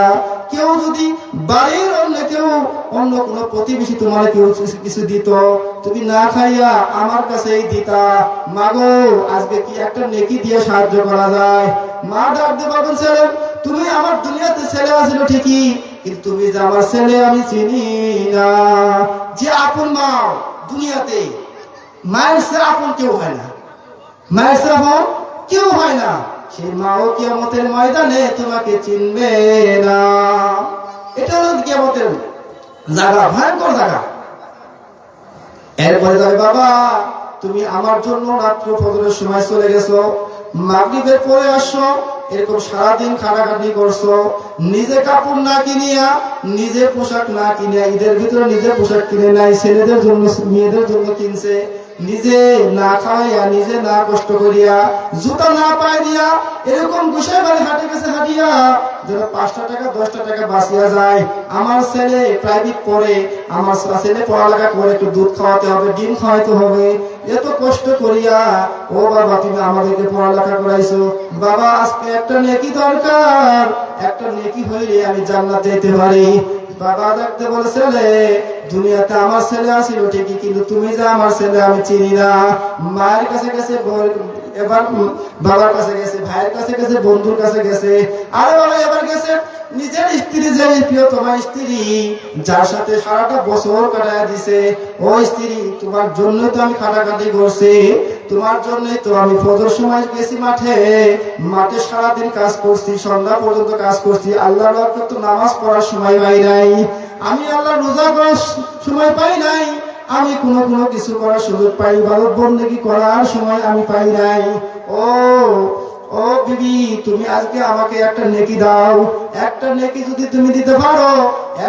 কেউ যদি বাড়ির অন্য কোনো প্রতিবেশী তোমার কেউ কিছু দিত, তুমি না খাইয়া আমার কাছেই দিতা। মাগো আজকে কি একটা নেকি দিয়ে সাহায্য করা যায়? মা ডাকতে পারবেন, ছেলে তুমি আমার দুনিয়াতে ছেলে আছিল ঠিকই, কিন্তু তুমি যে আমার ছেলে আমি চিনি না। যে আপন মা দুনিয়াতে, মায়ের সে আপন কেউ হয় না, মায়ের সে আপন কেউ হয় না, সেই মাও কিয়ামতের ময়দানে তোমাকে চিনবে না। এটা হলো কিয়ামতের জায়গা, ভয়ঙ্কর জায়গা। এরপরে যাবে, বাবা তুমি আমার জন্য রাত্র ফজরের সময় চলে গেছো, মাগরিবের পরে আসছো, এরকম সারাদিন খাটাখাটি করছো, নিজে কাপড় না কিনিয়া, নিজে পোশাক না কিনিয়া, ঈদের ভিতরে নিজে পোশাক কিনে নাই, ছেলেদের জন্য মেয়েদের জন্য কিনছে, নিজে না খাওয়াইয়া, নিজে না কষ্ট করিয়া, জুতা না পাই দিয়া, এরকম গুছাই বাড়ি হাটে গেছে হাঁটিয়া, যেন 5টা টাকা 10টা টাকা বাঁচিয়া যায়। আমার ছেলে প্রাইভেট পড়ে, আমার ছেলে পড়ালেখা করে, একটু দুধ খাওয়াতে হবে, ডিম খাওয়াতে হবে, এত কষ্ট করিয়া ও বাবা তুমি আমাদেরকে পড়ালেখা করাইছো, বাবা আজকে একটা নেকি দরকার, একটা নেকি হইলে আমি জান্নাত যেতে পারি। বাবা দেখতে বলে, ছেলে দুনিয়াতে আমার ছেলে আছিল ঠিকই, কিন্তু তুমি যে আমার ছেলে আমি চিনি না। মায়ের কাছে গেছে, এবার বাবার কাছে গেছে, ভাইয়ের কাছে গেছে, বন্ধুর কাছে গেছে, আরে বাবা এবার গেছে নিজের স্ত্রী, যে প্রিয়তমা স্ত্রী, যার সাথে সারাটা বছর কাটায় দিছে, ও স্ত্রী তোমার জন্যই তো আমি খাটাখাটি করছি, তোমার জন্যই তো আমি ফজর সময় গেছি মাঠে সারাদিন কাজ করছি, সন্ধ্যা পর্যন্ত কাজ করছি, আল্লাহর রাস্তায় তো নামাজ পড়ার সময় পাই নাই, আমি আল্লাহ রোজা করার সময় পাই নাই, আমি কোনো কিছু করার সুযোগ পাই, ইবাদত বন্দেগী করার সময় আমি পাই নাই। ও বিবি তুমি আজকে আমাকে একটা নেকি দাও, একটা নেকি যদি তুমি দিতে পারো,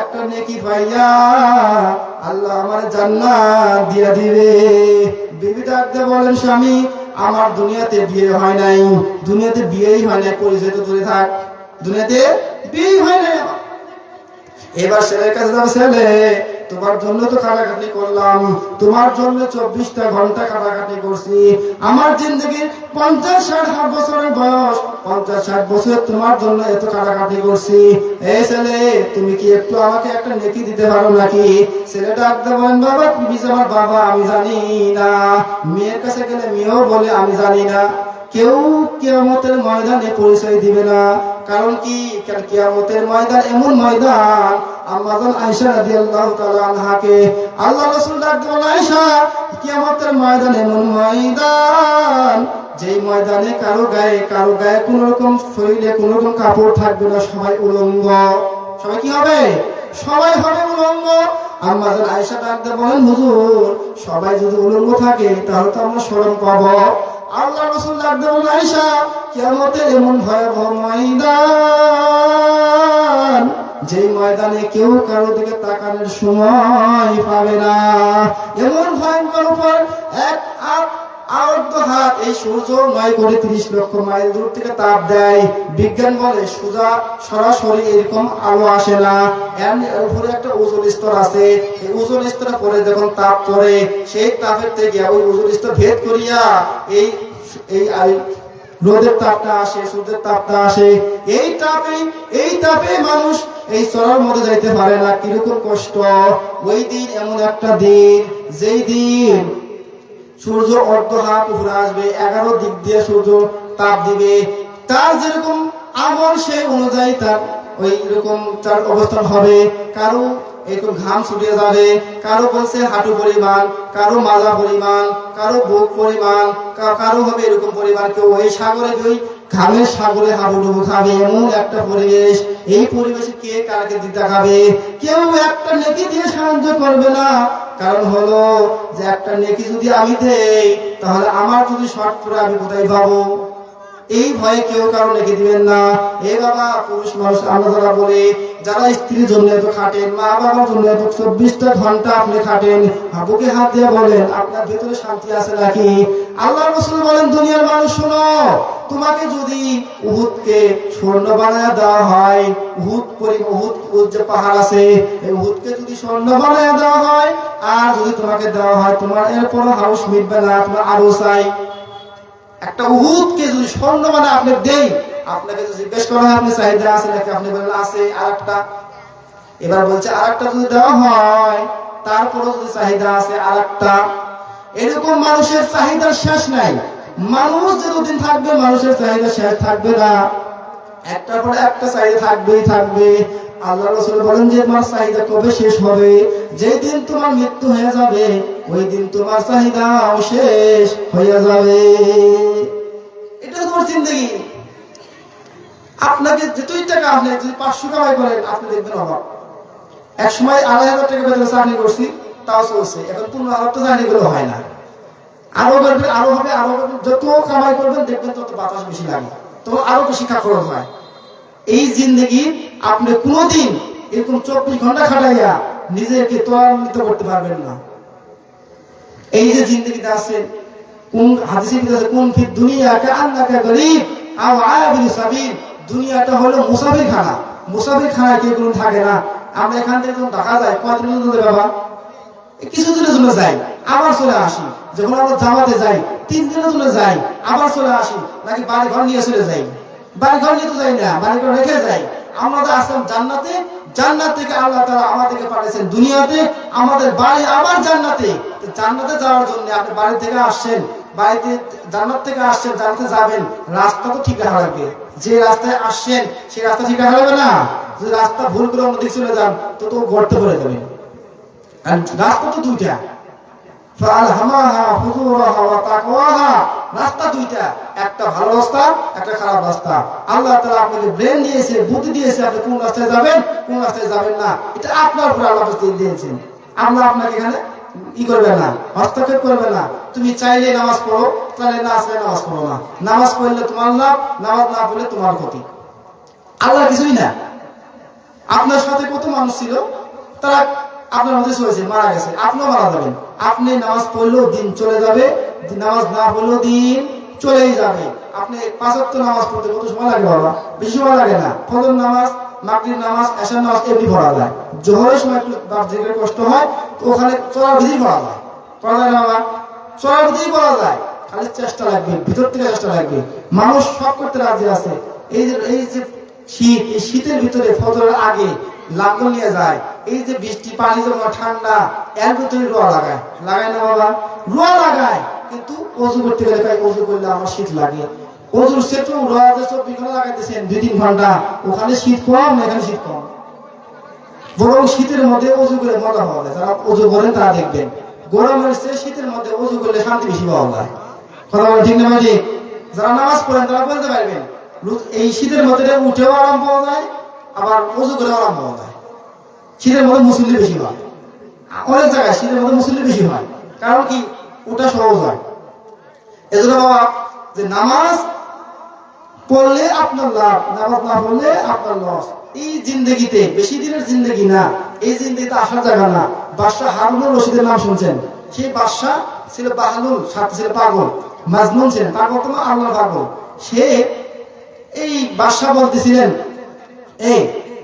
একটা নেকি পাইয়া আল্লাহ আমার জান্নাত দিয়া দিবে। বিবি ডাকতে বলেন, স্বামী আমার দুনিয়াতে বিয়ে হয় নাই, দুনিয়াতে বিয়েই হয় নাই, পরিচয় তো দূরে থাক, দুনিয়াতে বিয়েই হয় নাই। এবার ছেলের কাছে যাবে, ছেলে তোমার জন্য তো খাটাখাটি করলাম, তোমার জন্য 24টা ঘন্টা খাটাখাটি করছি, আমার জিন্দগির 50-60 বছরের বয়স, 50-60 বছর তোমার জন্য এত খাটাখাটি করছি, এই ছেলে তুমি কি একটু আমাকে একটা নেকি দিতে পারো নাকি? ছেলেটা একদম বলেন, বাবা তুমি যে আমার বাবা আমি জানি না। মেয়ের কাছে গেলে মেয়েও বলে আমি জানি না। কেউ কিয়ামতের ময়দানে পরিচয় দিবে না, কারণ কি কিয়ামতের ময়দান এমন ময়দান, আম্মা জান আয়েশা রাদিয়াল্লাহু তাআলা আনহাকে আল্লাহ রাসূল ডাকতে বলেন, আয়েশা কিয়ামতের ময়দান এমন ময়দান, যেই ময়দানে কারো গায়ে কোন রকম শরীরে কোন রকম কাপড় থাকবে না, সবাই উলঙ্গ। সবাই কি হবে? সবাই হবে উলঙ্গ। আম্মা জান আয়েশা ডাকতে বলেন, হুজুর সবাই যদি উলঙ্গ থাকে তাহলে তো আমরা শরম পাবো। আল্লাহ রাসূল ডাকতে বলেন, আয়েশা কিয়ামতের এমন ভয়াবহ ময়দান, যেই ময়দানে কেউ কারো দিকে তাকানোর সময় পাবে না, এমন ভয়ঙ্কর উপর এক আবদ্ধ হাত, এই সূর্য 9 কোটি 30 লক্ষ মাইল দূর থেকে তাপ দেয়। বিজ্ঞান বলে সোজা সরাসরি এরকম আলো আসে না, এর উপরে একটা ওজোন স্তর আছে। এই ওজোন স্তরে পরে যখন তাপ পড়ে, সেই তাপের থেকে ওই ওজোন স্তর ভেদ করিয়া এই এই রোদের তাপটা আসে, সূর্যের তাপটা আসে। এই তাপে মানুষ এই চলার মধ্যে যাইতে পারে না। কিরকম কষ্ট! ওই দিন এমন একটা দিন, যেই দিন সূর্য অর্ধ হাত উপরে আসবে, 11 দিক দিয়ে সূর্য তাপ দিবে। তার যেরকম আমল সেই অনুযায়ী তার ওই রকম তার অবস্থান হবে। কারো এরকম ঘাম ছুটিয়ে যাবে, কারো বলছে হাঁটু পরিমাণ, কারো মাজা পরিমাণ, কারো বুক পরিমাণ, কারো হবে এরকম পরিমাণ। কেউ ওই সাগরে, ওই ঘামের সাগরে হাবুডুবু খাবে, এমন একটা পরিবেশ। এই পরিবেশে কে কাকে দিতে খাবে? কেউ একটা নেকি দিয়ে সাহায্য করবে না। কারণ হলো যে একটা নেকি যদি আমি দেই, তাহলে আমার যদি শর্ট করে আমি কোথায় পাবো? এই ভয়ে কেউ কারো নেকি দিবেন না। এ বাবা, পুরুষ মানুষ আমরা যারা বলি, যারা স্ত্রীর জন্য এত খাটেন, মা বাবার জন্য এত 24টা ঘন্টা আপনি খাটেন, বুকে হাত দিয়ে বলেন আপনার ভেতরে শান্তি আছে নাকি? আল্লাহ রাসূল বলেন, দুনিয়ার মানুষ শোনো, তোমাকে যদি উহুদকে স্বর্ণ বানায় দেওয়া হয়, উহুদ যে পাহাড় আছে, এই উহুদকে যদি স্বর্ণ বানায় দেওয়া হয়, আর যদি তোমাকে দেওয়া হয়, তোমার এরপর হাউস মিটবে না, তোমার আরো চাই। একটা উহুদকে যদি স্বর্ণ বানায় আপনি দেই, আপনাকে যদি জিজ্ঞেস করা হয় আপনি চাহিদা আছে নাকি, আপনি বলেন আছে আরেকটা। এবার বলছে আরেকটা যদি দেওয়া হয়, তারপরও যদি চাহিদা আছে আরেকটা। এরকম মানুষের চাহিদার শেষ নাই। মানুষ যতদিন থাকবে মানুষের চাহিদা শেষ থাকবে না, একটার পর একটা চাহিদা থাকবেই থাকবে। আল্লাহ রাসূল বলেন যে তোমার চাহিদা কবে শেষ হবে? যেই দিন তোমার মৃত্যু হয়ে যাবে, ওই দিন তোমার চাহিদাও শেষ হয়ে যাবে। এটা তোমার জিন্দেগি। আপনাকে যতই টাকা, আপনি যদি 500 কামাই করেন, আপনি দেখবেন অভাব। এক সময় 2,500 টাকা বেতনে চাকরি করছি, তাও চলছে। এখন 15,000 টাকা চাকরি করলে হয় না। আরো করবেন, আরো হবে, আরো করবেন। যত কামাই করবেন দেখবেন তত বাতাস বেশি লাগে, তো আরো বেশি খরচ হয়। এই জিন্দেগি আপনি কোনোদিন এরকম 24 ঘন্টা খাটাইয়া নিজেকে ত্বরান্বিত করতে পারবেন না। এই যে জিন্দেগিতে আছে, কোন হাদিসে আছে, কোন ফি দুনিয়া কাআন্নাকা গরীব আও আবির সাবিল। দুনিয়াটা হলো মুসাফির খানা। মুসাফির খানায় কেউ কোনো থাকে না। আমরা এখান থেকে যখন ঢাকা যাই, কতদিনের জন্য বাবা? কিছুদিনের জন্য যাই, আবার চলে আসি। যখন আমরা জামাতে যাই, 3 দিনের জন্য যাই, আবার চলে আসি। নাকি বাড়ি ঘর নিয়ে চলে যাই? বাড়ি ঘর নিয়ে তো যাই না, বাড়ি ঘর রেখে যাই। আমরা তো আসলাম জান্নাতে, জান্নাত থেকে আল্লাহ তাআলা আমাদেরকে পাঠিয়েছেন দুনিয়াতে, আমাদের বাড়ি আবার জান্নাতে। জান্নাতে যাওয়ার জন্য আপনি বাড়ি থেকে আসছেন, বাড়িতে জান্নাত থেকে আসছেন, জান্নাতে যাবেন, রাস্তা তো ঠিক রাখা লাগবে। যে রাস্তায় আসছেন সেই রাস্তা ঠিক রাখা লাগবে না। যদি রাস্তা ভুল করে অন্যদিকে চলে যান, তো গর্তে পড়ে যাবেন। আর রাস্তা তো দুইটা, ফালহামাহা ফুজুরাহা ওয়া তাকওয়াহা। রাস্তা দুইটা, একটা ভালো রাস্তা, একটা খারাপ রাস্তা। আল্লাহ তাআলা আপনাকে ব্রেন দিয়েছে, বুদ্ধি দিয়েছে, আপনি কোন রাস্তায় যাবেন, কোন রাস্তায় যাবেন না, এটা আপনার উপর আল্লাহ দিয়েছেন। আল্লাহ আপনাকে এখানে করবে না, হস্তক্ষেপ করবে না। তুমি চাইলে নামাজ পড়ো, চাইলে না আসলে নামাজ পড়ো না। নামাজ পড়লে তোমার লাভ, নামাজ না পড়লে তোমার ক্ষতি। আল্লাহ কিছুই না। আপনার সাথে কত মানুষ ছিল, তারা আপনার মধ্যে চলেছে, মারা গেছে, আপনিও মারা যাবেন। আপনি নামাজ পড়লেও দিন চলে যাবে, নামাজ না পড়লেও দিন চলেই যাবে। আপনি 5 ওয়াক্ত নামাজ পড়তে কত সময় লাগে বাবা? বেশি সময় লাগে না। ফজর নামাজ, মাগরিব নামাজ, এশার নামাজ এমনি পড়া যায়। জোহরের সময় একটু যেখানে কষ্ট হয়, তো ওখানে চলার বিধি পড়া যায়। পড়া যায় না বাবা? চলার বিধি পড়া যায়, খালি চেষ্টা লাগবে, ভিতর থেকে চেষ্টা লাগবে। মানুষ সব করতে রাজি আছে। এই যে শীত, এই শীতের ভিতরে ফজরের আগে লাঙ্গল নিয়ে যায়। এই যে বৃষ্টি, পানি জমা, ঠান্ডা, এর ভিতরে রোয়া লাগায়, লাগায় না বাবা? রোয়া লাগায়, কিন্তু অজু করতে গেলে অজু করলে আমার শীত লাগে। অজুর সেটু রোয়া যে 24 ঘন্টা লাগাইতেছেন, 2-3 ঘন্টা, ওখানে শীত কম না এখানে শীত কম? বরং শীতের মধ্যে অজু করে মজা পাওয়া যায়। যারা অজু করেন তারা দেখবেন, গরমের চেয়ে শীতের মধ্যে অজু করলে শান্তি বেশি পাওয়া যায়। কথা বলে ঠিক না ভাই? যারা নামাজ পড়েন তারা বলতে পারবেন, এই শীতের মধ্যে উঠেও আরাম পাওয়া যায়, আবার অজু করে আরাম পাওয়া যায়। শীতের মধ্যে মুসল্লি বেশি হয়, অনেক জায়গায় শীতের মধ্যে মুসল্লি বেশি হয়। কারণ কি? ওটা সহজ হয়। এজন্য বাবা, যে নামাজ পড়লে আপনার লাভ, নামাজ না পড়লে আপনার লস। এই জিন্দগিতে বেশি দিনের জিন্দগি না, এই জিন্দগিতে আসার জায়গা না। বাদশাহ হারুনুর রশিদের নাম শুনছেন? সেই বাদশাহ ছিল বাহলুল, সাথে ছিল পাগল, মাজনুন ছিলেন, পাগল তো আল্লাহ পাগল। সে এই বাদশা বলতেছিলেন, এই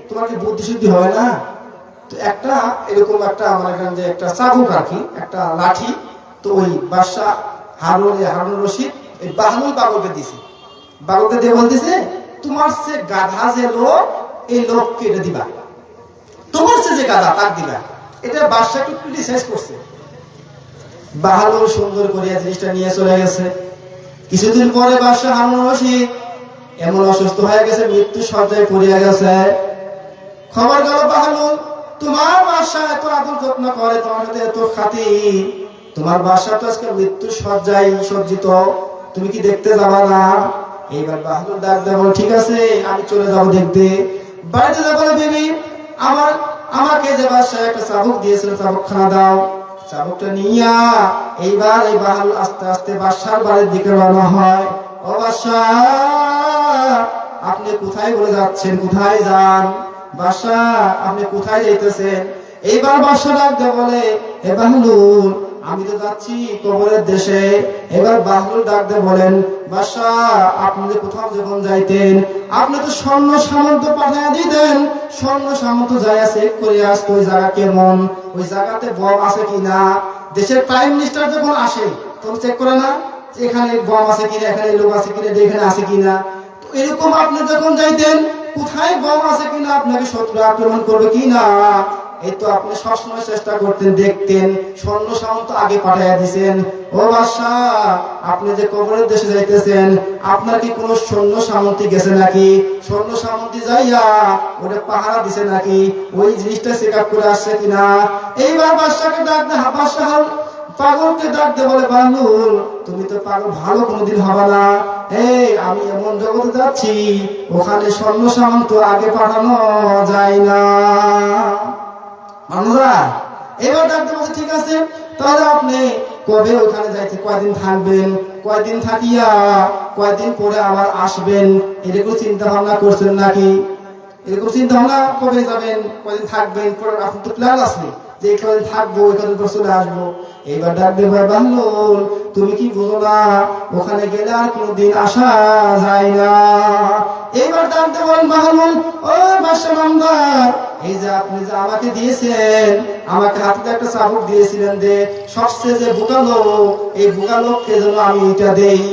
তোমার কি বুদ্ধি শুদ্ধি হয় না? তো একটা এরকম একটা আমার এখানে যে একটা চাবুক আর কি, একটা লাঠি, তো ওই বাদশা হারুন রশিদ এই বাহলুল পাগলকে দিছে। পাগলকে দিয়ে বলতেছে, তোমার সে গাধা যে লোক, এই লোককে এটা দিবা, তোমার সে যে গাধা তার দিবা। এটা বাদশা একটু ক্রিটিসাইজ করছে। বাহাদুর সুন্দর করিয়া জিনিসটা নিয়ে চলে গেছে। কিছুদিন পরে বাদশা হারুন রশিদ এমন অসুস্থ হয়ে গেছে, মৃত্যু শয্যায় পড়িয়া গেছে। খবর গেল, বাহাদুর তোমার বাদশা এত আদর যত্ন করে, তোমার সাথে এত খাতির, তোমার বাদশা তো আজকে মৃত্যু শয্যায় সজ্জিত, তুমি কি দেখতে যাবা না? এইবার বাহাদুর ডাক দেয়, বল ঠিক আছে আমি চলে যাবো দেখতে। বাড়িতে যাবো, বিবি আমাকে যে বাদশা একটা চাবুক দিয়েছিল, চাবুকখানা দাও। চাবুকটা নিয়া এইবার এই বাহাদুর আস্তে আস্তে বাদশার বাড়ির দিকে রওনা হয়। ও বাদশা, আপনি কোথায় বলে যাচ্ছেন? কোথায় যান? বাদশা, আপনি কোথায় যাইতেছেন? এইবার বাদশা ডাক দিয়ে বলে, হে বাহলুল, আমি তো যাচ্ছি কবরের দেশে। এবার বাহলুল ডাক দিয়ে বলেন, বাদশা, আপনি যে কোথাও যখন যাইতেন, আপনি তো স্বর্ণ সামন্ত পাঠিয়ে দিতেন, স্বর্ণ সামন্ত যায় চেক করে আসতো ওই জায়গা কেমন, ওই জায়গাতে বম আছে কিনা। দেশের প্রাইম মিনিস্টার যখন আসে তখন চেক করে না যে এখানে বম আছে কিনা, এখানে লোক আছে কিনা, এখানে আছে কিনা। তো এরকম আপনি যখন যাইতেন, কোথায় বম আছে কিনা, আপনাকে শত্রু আক্রমণ করবে কিনা, এই তো আপনি সবসময় চেষ্টা করতেন, দেখতেন। স্বর্ণ সামন্ত আগে পাঠাইয়া দিছেন। ও বাদশা, আপনি যে কবরের দেশে যাইতেছেন, আপনার কি কোনো সৈন্য সামন্তি গেছে নাকি? স্বর্ণ সামন্তি যাইয়া ওটা পাহারা দিছে নাকি? ওই জিনিসটা চেক আপ করে আসছে কিনা। এইবার বাদশাকে ডাক দে, বাদশা পাগলকে ডাক দে, বলে বাহলুল, তুমি তো পাগল, ভালো কোনোদিন হবে না। এই আমি এমন জগতে যাচ্ছি, ওখানে স্বর্ণ সামন্ত আগে পাঠানো যায় না। মানুষরা এবার ডাকতে বলছে, ঠিক আছে তাহলে আপনি কবে ওখানে যাইতে, কয়দিন থাকবেন, কয়দিন থাকিয়া কয়দিন পরে আবার আসবেন, এরকম চিন্তা ভাবনা করছেন নাকি? এরকম চিন্তা ভাবনা, কবে যাবেন, কয়দিন থাকবেন, পরে আপনার তো প্ল্যান আছে যে এই কদিন থাকবো, এই কদিন পর চলে আসবো। এইবার ডাকবে, ভাই বাহলুল, তুমি কি বুঝো না, ওখানে গেলে আর কোনোদিন আসা যায় না। এইবার ডাকতে বলেন, বাহলুল, ও বাদশা নামদার, এই যে আপনি যে আমাকে দিয়েছেন, আমাকে হাতে একটা চাবুক দিয়েছিলেন, যে সবচেয়ে যে বোকা লোক, এই বোকা লোককে যেন আমি এটা দেই।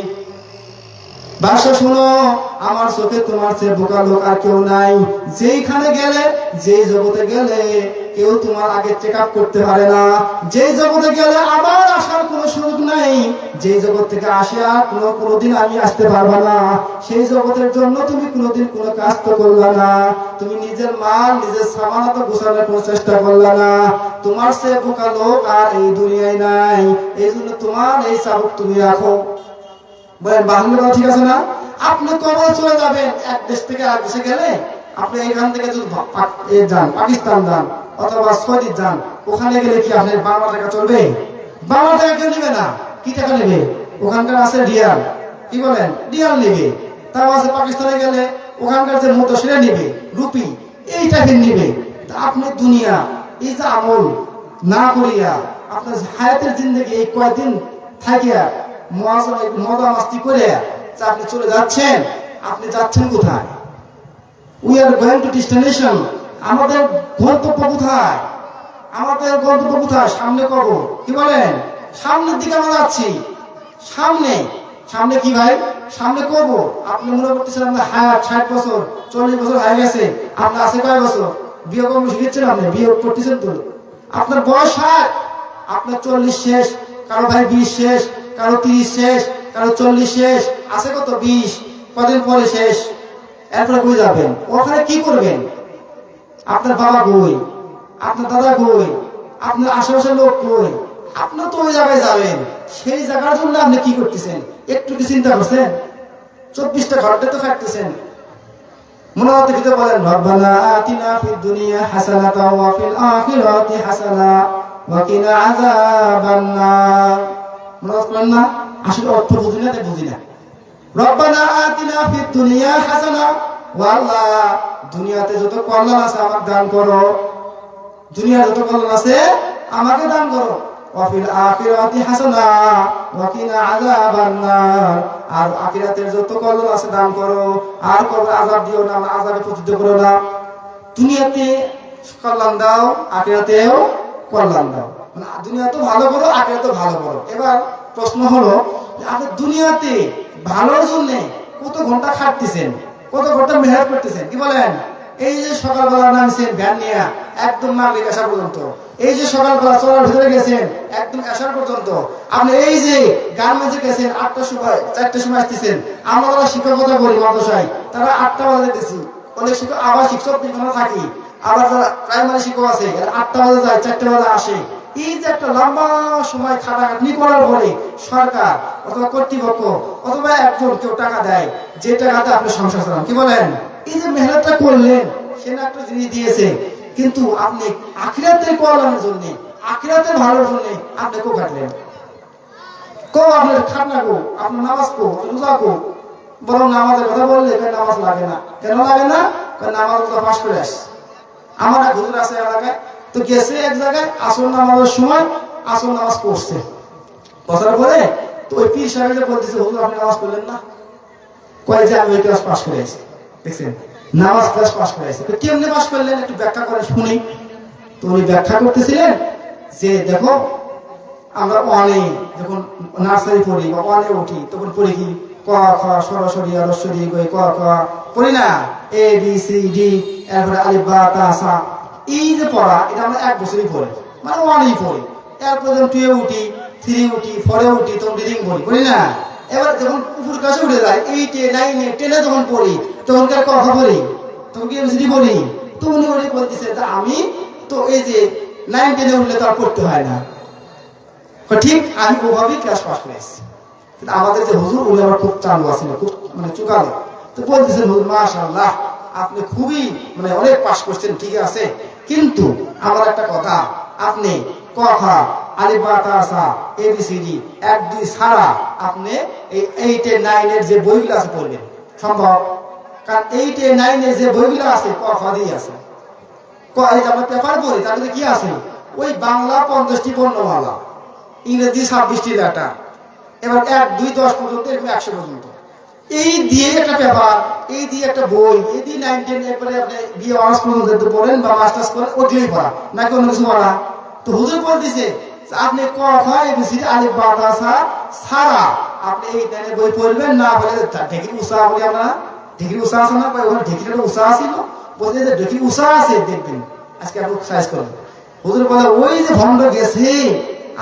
বাদশা শোনো, আমার চোখে তোমার চেয়ে বোকা লোক আর কেউ নাই। যেইখানে গেলে, যেই জগতে গেলে কেউ তোমার আগে চেক আপ করতে পারে না, যেই জগতে গেলে আবার আসার কোনো সুযোগ নাই, যেই জগৎ থেকে আসে আর কোনোদিন আমি আসতে পারবা না, সেই জগতের জন্য তুমি কোনোদিন কোনো কাজ তো করলা না, তুমি নিজের মাল নিজের সামানা তো গোছানোর কোনো চেষ্টা করলা না। তোমার চেয়ে বোকা লোক আর এই দুনিয়ায় নাই, এই জন্য তোমার এই চাবুক তুমি রাখো। বলেন বাহলুল, ঠিক আছে না? আপনি কবে চলে যাবেন, এক দেশ থেকে আর দেশে গেলে, আপনি এখান থেকে যদি যান, পাকিস্তান যান অথবা সৌদি যান, ওখানে গেলে কি আপনার বাংলা টাকা চলবে? বাংলা টাকা কেউ নেবে না। কি টাকা নেবে? ওখানকার আছে রিয়াল, কি বলেন, রিয়াল নেবে। তাও আছে পাকিস্তানে গেলে ওখানকার যে মুদ্রা সেটা নেবে, রুপি, এই টাকা নেবে। আপনি দুনিয়া এই যে আমল না করিয়া আপনার হায়াতের জিন্দগি এই কয়েকদিন থাকিয়া মজা মাস্তি করে আপনি চলে যাচ্ছেন, আপনি যাচ্ছেন কোথায়? We are going to destination. আমাদের গন্তব্য কোথায়? আমাদের গন্তব্য কোথায়? সামনে কবর, কি বলেন? সামনের দিকে আমরা যাচ্ছি। সামনে সামনে কি ভাই? সামনে কবর। আপনি মনে করতেছেন আপনার হায়াত 60 বছর 40 বছর হয়ে গেছে, আপনার আছে কয় বছর? বিয়ে কর্ম শিখেছেন, আপনি বিয়ে করতেছেন তো, আপনার বয়স 60, আপনার 40 শেষ, কারো ভাই 20 শেষ, কারো 30 শেষ, কারো 40 শেষ, আছে কত 20, কদিন পরে শেষ। এরপরে কই যাবেন? ওখানে কি করবেন? আপনার বাবা কই? আপনার দাদা কই? আপনার আশেপাশের লোক কই? আপনার তো ওই জায়গায় যাবেন, সেই জায়গার জন্য আপনি কি করতেছেন? একটু কি চিন্তা করছেন? 24টা ঘন্টা তো কাটতেছেন। মুনাফিক ভিতরে বলেন, রব্বানা আতিনা ফিদ দুনিয়া হাসানাতাও ওয়া ফিল আখিরাতি হাসানা ওয়া কিনা আযাবান নার। মুনাফিক বলেন না, আসলে অর্থ বুঝি না, তাই বুঝি না। রব্বানা আতিনা ফিদ দুনিয়া হাসানা, ও আল্লাহ, দুনিয়াতে যত কল্যাণ আছে আমাকে দান করো, দুনিয়ার যত কল্যাণ আছে আমাকে দান করো। ওয়াফিল আখিরাতি হাসানা ওয়া কিনা আযাবান নার। আর আখিরাতের যত কল্যাণ আছে দান করো, আর কবর আযাব দিও না, আযাবে পতিত করো না। দুনিয়াতে কল্যাণ দাও, আখিরাতেও কল্যাণ দাও। মানে দুনিয়া তো ভালো করো, আখিরাতেও ভালো করো। এবার প্রশ্ন হলো যে আপনি দুনিয়াতে ভালোর জন্য কত ঘন্টা খাটতেছেন, কত ঘন্টা মেহনত করতেছেন, কি বলেন? এই যে সকালবেলা নামছেন ভ্যান নিয়ে একদম মাগরিব এশা পর্যন্ত, এই যে সকালবেলা চলার ভিতরে গেছেন একদম এশার পর্যন্ত, আপনি এই যে গার্মেন্টসে গেছেন 8টার সময় 4টার সময় আসতেছেন। আমরা যারা শিক্ষকতা করি মাদ্রাসায় তারা 8টা বাজে যেতেছি, অনেক শিক্ষক আবার শিক্ষক নিবন্ধন থাকি, আবার যারা প্রাইমারি শিক্ষক আছে 8টা বাজে যায় 4টা বাজে আসে। এই যে একটা লম্বা সময় খাটাখাটনি করার পরে সরকার অথবা কর্তৃপক্ষ অথবা একজন কেউ টাকা দেয়, যে টাকাতে আপনি সংসার চালান, কি বলেন? এই যে মেহনতটা করলেন সে না একটা জিনিস দিয়েছে, কিন্তু আপনি আখিরাতের কল্যাণের জন্য, আখিরাতের ভালোর জন্য আপনি কো খাটলেন, কো আপনার খাটনা কো, আপনার নামাজ কো, রোজা কো। বরং নামাজের কথা বললে নামাজ লাগে না। কেন লাগে না? নামাজ তো পাশ করে আসে। আমার এক হুজুর আছে এলাকায়, তো গেছে এক জায়গায় আসর নামাজের সময় আসর নামাজ পড়ছে, বসার পরে তো ওই পীর সাহেব বলতেছে, হুজুর আপনি নামাজ পড়লেন না? কয় যে আমি ওই ক্লাস পাস করে আসি। দেখছেন, নামাজ ক্লাস পাস করে আসি। কেমনে পাস করলেন একটু ব্যাখ্যা করে শুনি। তো উনি ব্যাখ্যা করতেছিলেন যে দেখো, আমরা ওয়ানে যখন নার্সারি পড়ি বা ওয়ানে উঠি তখন পড়ি কি ক খ সরাসরি আলস্বরি ক খ পড়ি না, এ বি সি ডি, এরপরে আলিফ বা তা সা। এই যে পড়া এটা আমরা 1 বছরই পড়ি, মানে ওয়ানেই পড়ি। এরপরে যখন 2 উঠি, 3 উঠি, 4 উঠি তখন রিডিং পড়ি না। এবার যখন উপর ক্লাসে উঠে যায় 8 9 10 যখন পড়ি তখন কি ক খ পড়ি, তখন কি এবিসিডি পড়ি। তো উনি বলতেছে আমি তো এই যে 9 10 উঠলে তো আর পড়তে হয় না। ঠিক আমি ওভাবেই ক্লাস পাস করেছি। কিন্তু আমাদের যে হুজুর উনি আমার খুব চালু আছেন, খুব মানে চুকালো। তো বলতেছেন হুজুর মাশাআল্লাহ আপনি খুবই মানে অনেক পাস করছেন, ঠিক আছে, কিন্তু আমার একটা কথা, আপনি ক খ আলিফ বা তা সা এবিসিডি 1 2 ছাড়া আপনি এই 8 9 এর যে বইগুলো আছে পড়বেন সম্ভব? কারণ 8 9 এর যে বইগুলো আছে ক খ দিয়ে আছে। এই যে আমরা পেপার পড়ি তার মধ্যে কি আছে? ওই বাংলা 50টি বর্ণমালা, ইংরেজি 26টি লেটার, এবার 1 2 10 পর্যন্ত এরকম 100 পর্যন্ত। এই দিয়ে একটা পেপার, এই দিয়ে একটা বই, এই দিয়ে 9 10 এরপরে আপনি বিএ অনার্স পর্যন্ত পড়েন বা মাস্টার্স করেন, ওগুলোই পড়া নাকি অন্য কিছু পড়া? তো হুজুর বলতেছে আপনি ক খ এবিসিডি আলিফ বা তা সা ছাড়া আপনি এই টেনে বই পড়বেন না। বলে ঢেকি উষা বলি আমরা, ঢেকি উষা আছে না, ওখানে ঢেকিটা উষা ছিল, বলতে যে ঢেকি উষা আছে দেখবেন, আজকে আপনি সাইজ করেন। হুজুর বলে ওই যে ভণ্ড গেছে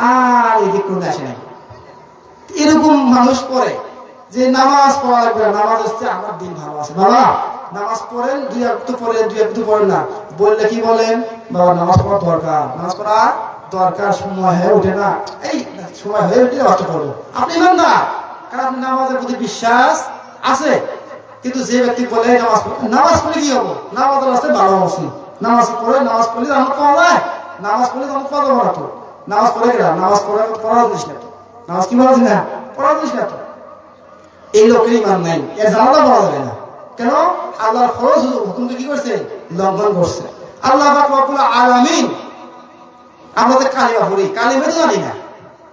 আর এই দিক করে আসে নাই। এরকম মানুষ পড়ে যে নামাজ পড়া লাগবে, নামাজ হচ্ছে আমার দিন ভালো আছে। বাবা নামাজ পড়েন, 2 একটু পড়েন, 2 একটু পড়েন না, বললে কি বলেন? বাবা নামাজ পড়া দরকার, নামাজ পড়া দরকার, সময় হয়ে ওঠে না, এই সময় হয়ে উঠলে অষ্ট পড়বো। আপনি ইমান না, কারণ আপনি নামাজের প্রতি বিশ্বাস আছে। কিন্তু যে ব্যক্তি বলে নামাজ পড়লে কি হবো, নামাজ আসতে ভালো অবস্থা, নামাজ পড়লে আমার পাওয়া যায়, নামাজ পড়লে আমার পাওয়া যাবো না। তো নামাজ পড়ে গেলাম, নামাজ পড়ার জিনিস না তো, নামাজ কি বলা না, পড়ার জিনিস না তো। এই লোকের ইমান নাই, এর জানাটা বলা যাবে না। কেন? আল্লাহর ফরজ হুকুমকে কি করছে? লঙ্ঘন করছে। আল্লাহ পাক রব্বুল আলামিন, আমরা তো কালিমা পড়ি, কালিমা তো জানি না,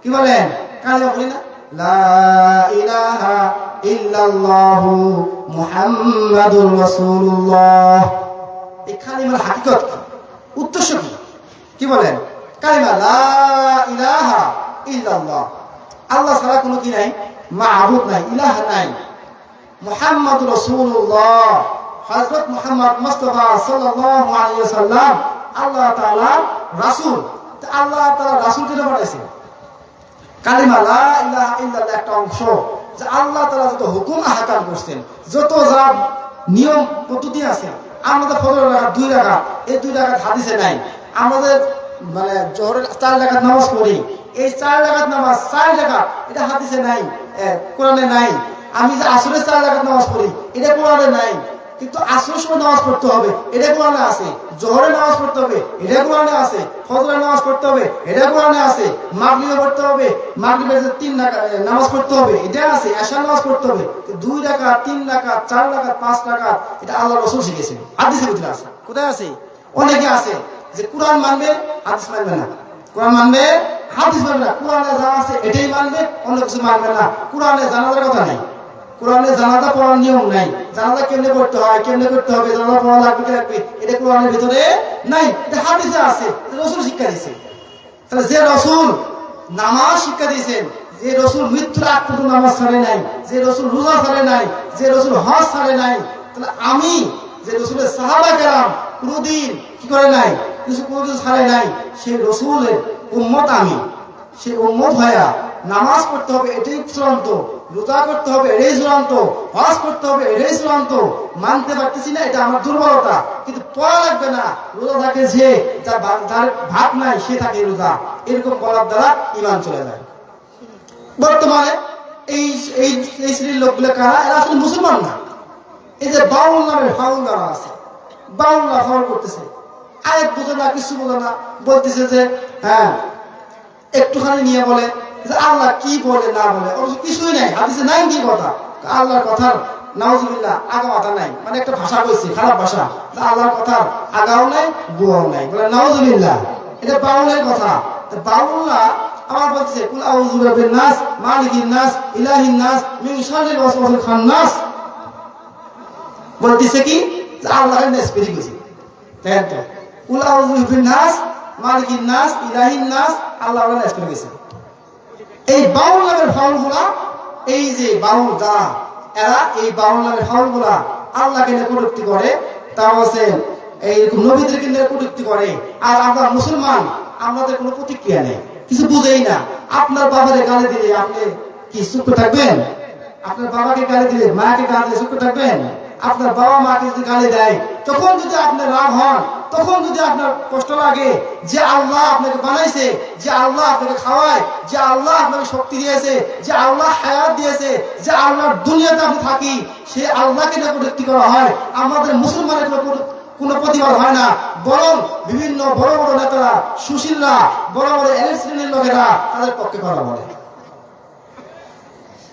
কি বলেন? কালিমা পড়ি না, লা ইলাহা ইল্লাল্লাহু মুহাম্মাদুর রাসূলুল্লাহ। এই কালিমার হাকিকত কি, উদ্দেশ্য কি, কি বলেন? কালিমা লা ইলাহা ইল্লাল্লাহ, আল্লাহ ছাড়া কোনো কি নাই, মাবুদ নাই, ইলাহ নাই। মুহাম্মাদুর রাসূলুল্লাহ, হযরত মুহাম্মদ মুস্তাফা সাল্লাল্লাহু আলাইহি ওয়াসাল্লাম আল্লাহ তাআলা রাসূল। তো আল্লাহ তাআলা রাসূল কেন পাঠাইছেন? কালিমা লা ইলাহা ইল্লাল্লাহ একটা অংশ, যে আল্লাহ তাআলা যত হুকুম আহকাম করছেন, যত যা নিয়ম পদ্ধতি আছে, আমাদের ফজর রাকাত 2 রাকাত, এই 2 রাকাত হাদিসে নাই। আমাদের মানে জোহরের 4 রাকাত নামাজ পড়ি, এই 4 রাকাত নামাজ 4 রাকাত এটা হাদিসে নাই, কোরআনে নাই। আমি যে আসরের 4 রাকাত নামাজ পড়ি এটা কোরআনে নাই, কিন্তু আসরের সময় নামাজ পড়তে হবে এটা কোরআনে আছে, জোহরের নামাজ পড়তে হবে এটা কোরআনে আছে, ফজরের নামাজ পড়তে হবে এটা কোরআনে আছে, মাগরিবে পড়তে হবে, মাগরিবের 3 রাকাত নামাজ পড়তে হবে এটা আছে, এশার নামাজ পড়তে হবে 2 রাকাত 3 রাকাত 4 রাকাত 5 রাকাত, এটা আল্লাহ রাসূল শিখিয়েছেন, হাদিসের ভিতরে আছে। কোথায় আছে? অনেকে আছে যে কোরআন মানবে হাদিস মানবে না, কোরআন মানবে, হাদিস মানবে না, কোরআনে যা আছে এটাই মানবে, অন্য কিছু মানবে না। কোরআনে জানাজার কথা নাই, কোরআনে জানাজা পড়ার নিয়ম নাই, জানাজা কেমনে পড়তে হয়, কেমনে করতে হবে, জানাজা পড়া লাগবে কি লাগবে, এটা কোরআনের ভিতরে নাই, এটা হাদিসে আছে, রাসূল শিক্ষা দিয়েছে। তাহলে যে রাসূল নামাজ শিক্ষা দিয়েছেন, যে রাসূল মৃত্যুর আগ পর্যন্ত নামাজ ছাড়ে নাই, যে রাসূল রোজা ছাড়ে নাই, যে রাসূল হজ ছাড়ে নাই, তাহলে আমি যে রাসূলের সাহাবা কেরাম কোনোদিন কি করে নাই, কোনো কিছু ছাড়ে নাই, সেই রাসূলের উম্মত আমি, সেই উম্মত হয়া নামাজ পড়তে হবে এটাই চূড়ান্ত, রোজা করতে হবে এটাই চূড়ান্ত, হজ করতে হবে এটাই চূড়ান্ত। মানতে পারতেছি না, এটা আমার দুর্বলতা, কিন্তু পড়া লাগবে না। রোজা থাকে যে যার ভাত নাই সে থাকে রোজা, এরকম বলার দ্বারা ঈমান চলে যায়। বর্তমানে এই এই এই শ্রেণীর লোকগুলো কারা, এরা আসলে মুসলমান না। এই যে বাউল নামের ফাউল যারা আছে, বাউলরা ফাউল করতেছে, আয়াত বোঝে না, কিছু বোঝে না, বলতেছে যে হ্যাঁ একটুখানি নিয়ে বলে যে আল্লাহ কি বলে না বলে, অবশ্য কিছুই নাই, হাদিসে নাই কি কথা, আল্লাহর কথার নাউজুবিল্লাহ আগা মাথা নাই, মানে একটা ভাষা বলছে খারাপ ভাষা, আল্লাহর কথার আগাও নাই গোয়াও নাই, বলে নাউজুবিল্লাহ, এটা বাউলের কথা। বাউলরা আবার বলছে কুল আউযু বিরাব্বিন নাস মালিকিন নাস ইলাহিন নাস মিন শাররিল ওয়াসওয়াসিল খান্নাস, বলতেছে কি যে আল্লাহর নাস পেরি গেছে, দেখেন তো, কুল আউযু বিরাব্বিন নাস মালিকিন নাস ইলাহিন নাস, আল্লাহর নাস পেরি গেছে। এই বাউল নামের ফাউলগুলা, এই যে বাউল যারা, এরা এই বাউল নামের ফাউলগুলা আল্লাহকে নিয়ে কটূক্তি করে, তা হচ্ছে এই নবীদেরকে নিয়ে কটূক্তি করে। আর আমরা মুসলমান, আমাদের কোনো প্রতিক্রিয়া নেই, কিছু বুঝেই না। আপনার বাবাকে গালি দিলে আপনি কি চুপ থাকবেন? আপনার বাবাকে গালি দিলে, মাকে গালি দিলে চুপ থাকবেন? আপনার বাবা মাকে যদি গালি দেয়, তখন যদি আপনি রাগ হন, তখন যদি আপনার কষ্ট লাগে, যে আল্লাহ আপনাকে বানাইছে, যে আল্লাহ আপনাকে খাওয়ায়, যে আল্লাহ আপনাকে শক্তি দিয়েছে, যে আল্লাহ হায়াত দিয়েছে, যে আল্লাহর দুনিয়াতে আপনি থাকি, সে আল্লাহকে নিয়ে কটূক্তি করা হয়। আমাদের মুসলমানের কোনো প্রতিবাদ হয় না, বরং বিভিন্ন বড় বড় নেতারা, সুশীলরা, বড় বড় এলিট শ্রেণীর লোকেরা তাদের পক্ষে কথা বলে।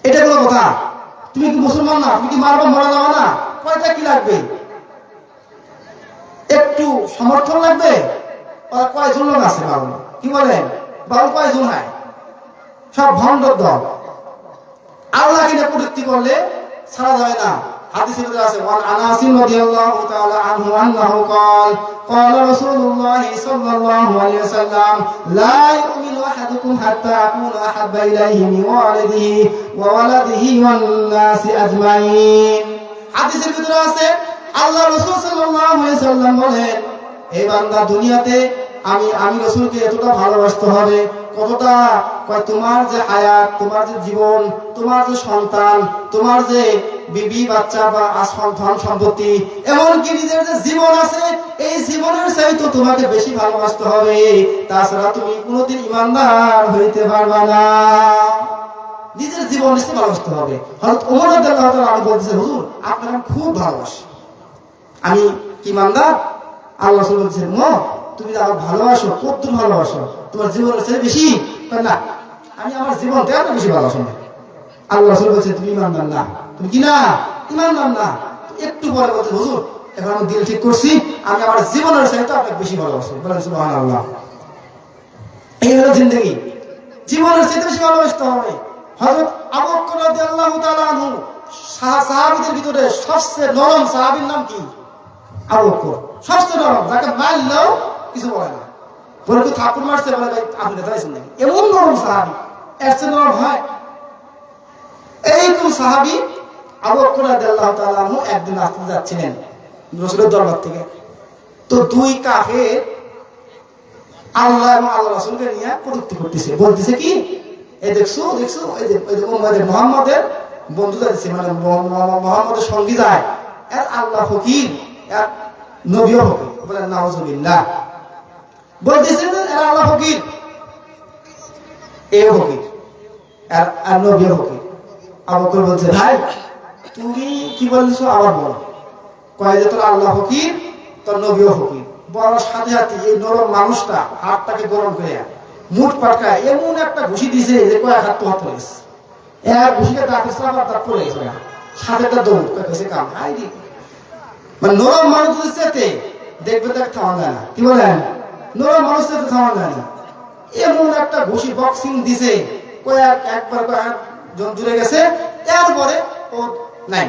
এটা কোনো কথা? তুমি কি মুসলমান না? তুমি কি মারবা মরা যাবে না? কয়টা কি লাগবে? একটু সমর্থন লাগবে। কয়জন লোক আছে বাবু, কি বলেন বাবু, কয়জন হয়? সব ভণ্ড দল। আল্লাহকে নিয়ে কটূক্তি করলে ছাড়া যাবে না। হাদিসের মধ্যে আছে ওয়ান আনাস রাদিয়াল্লাহু তাআলা আনহু আন্নাহু ক্বাল ক্বালা রাসূলুল্লাহ সাল্লাল্লাহু আলাইহি ওয়াসাল্লাম লা ইউমিনু আহাদুকুম হাত্তা আকুনা আহাব্বা ইলাইহি মিন ওয়ালিদিহি ওয়া ওয়ালাদিহি ওয়ান নাসি আজমাইন। হাদিসের ভিতরে আছে আল্লাহ রাসূল সাল্লাল্লাহু আলাইহি ওয়াসাল্লাম বলেন, হে বান্দা, দুনিয়াতে আমি রাসূলকে এতটা ভালোবাসতে হবে, কতটা? কয় তোমার যে হায়াত, তোমার যে জীবন, তোমার যে সন্তান, তোমার যে বিবি বাচ্চা বা ধন সম্পত্তি, এমনকি নিজের যে জীবন আছে, এই জীবনের চাইতে তোমাকে বেশি ভালোবাসতে হবে, তাছাড়া তুমি কোনোদিন ঈমানদার হইতে পারবে না। নিজের জীবন নিশ্চয় ভালোবাসতে হবে। হযরত ওমর রাদিয়াল্লাহু তাআলা আনহু বলতেছে, হুজুর আপনাকে আমি খুব ভালোবাসি, আমি কি ঈমানদার? আল্লাহ রাসূল বলছেন, তুমি যে আমার ভালোবাসো, কতদূর ভালোবাসো? তোমার জীবনের চেয়ে বেশি? না, আমি আমার জীবন থেকে এত বেশি ভালোবাসো না। আল্লাহ রাসূল বলছেন, তুমি ঈমানদার না। তুমি কি না? ঈমানদার না। একটু পরে বলতে, হুজুর এখন আমি দিল ঠিক করছি, আমি আমার জীবনের চাইতে আপনাকে বেশি ভালোবাসি। বলেন সুবহানাল্লাহ। এই হলো জিন্দেগি, জীবনের চাইতে বেশি ভালোবাসতে হবে। হযরত আবু বকর রাদিয়াল্লাহু তাআলা আনহু সাহাবীদের ভিতরে সবচেয়ে নরম সাহাবীর নাম কি? আবু বকর। সবচেয়ে নরম, যাকে মারলেও কিছু বলে না, বলে তো থাপ্পড় মারছে, বলে ভাই আপনি দাঁড়াইছেন নাকি? এমন নরম সাহাবী, এর চেয়ে নরম হয়? এইরকম সাহাবী আবু বকর রাদিয়াল্লাহু তাআলা আনহু একদিন রাস্তায় যাচ্ছিলেন রাসূলের দরবার থেকে, তো দুই কাফের আল্লাহ এবং আল্লাহ রাসূলকে নিয়ে কটূক্তি করতেছে, বলতেছে কি, এই দেখছো দেখছো, এই যে মুহাম্মদের বন্ধু যাচ্ছে, মানে মুহাম্মদের সঙ্গী যায়, এর আল্লাহ ফকির, এর নবীও ফকির। বলেন নাউজুবিল্লাহ। বলতেছে এর আল্লাহ ফকির, এও ফকির, আর নবীও ফকির। আবু বকর বলছে, ভাই তুমি কি বলছো আবার বলো। কয় যে তোর আল্লাহ ফকির, তোর নবীও ফকির। বলার সাথে সাথে এই নরম মানুষটা হাতটাকে গরম করে মুঠ পাটকায় এমন একটা ঘুষি দিছে যে কয়েক হাত তো হাত পড়ে গেছে। এক ঘুষিকে দাঁতের সাবার দাঁত পড়ে গেছে, সাথে একটা দৌড় কেছে কাম। মানে নরম মানুষ যদি চেতে দেখবে তাকে থামা যায় না। কি বলেন? নরম মানুষ চেতে থামা যায় না। এমন একটা ঘুষি বক্সিং দিছে, একবার কয়েকজন জুড়ে গেছে। এরপরে ও নাই।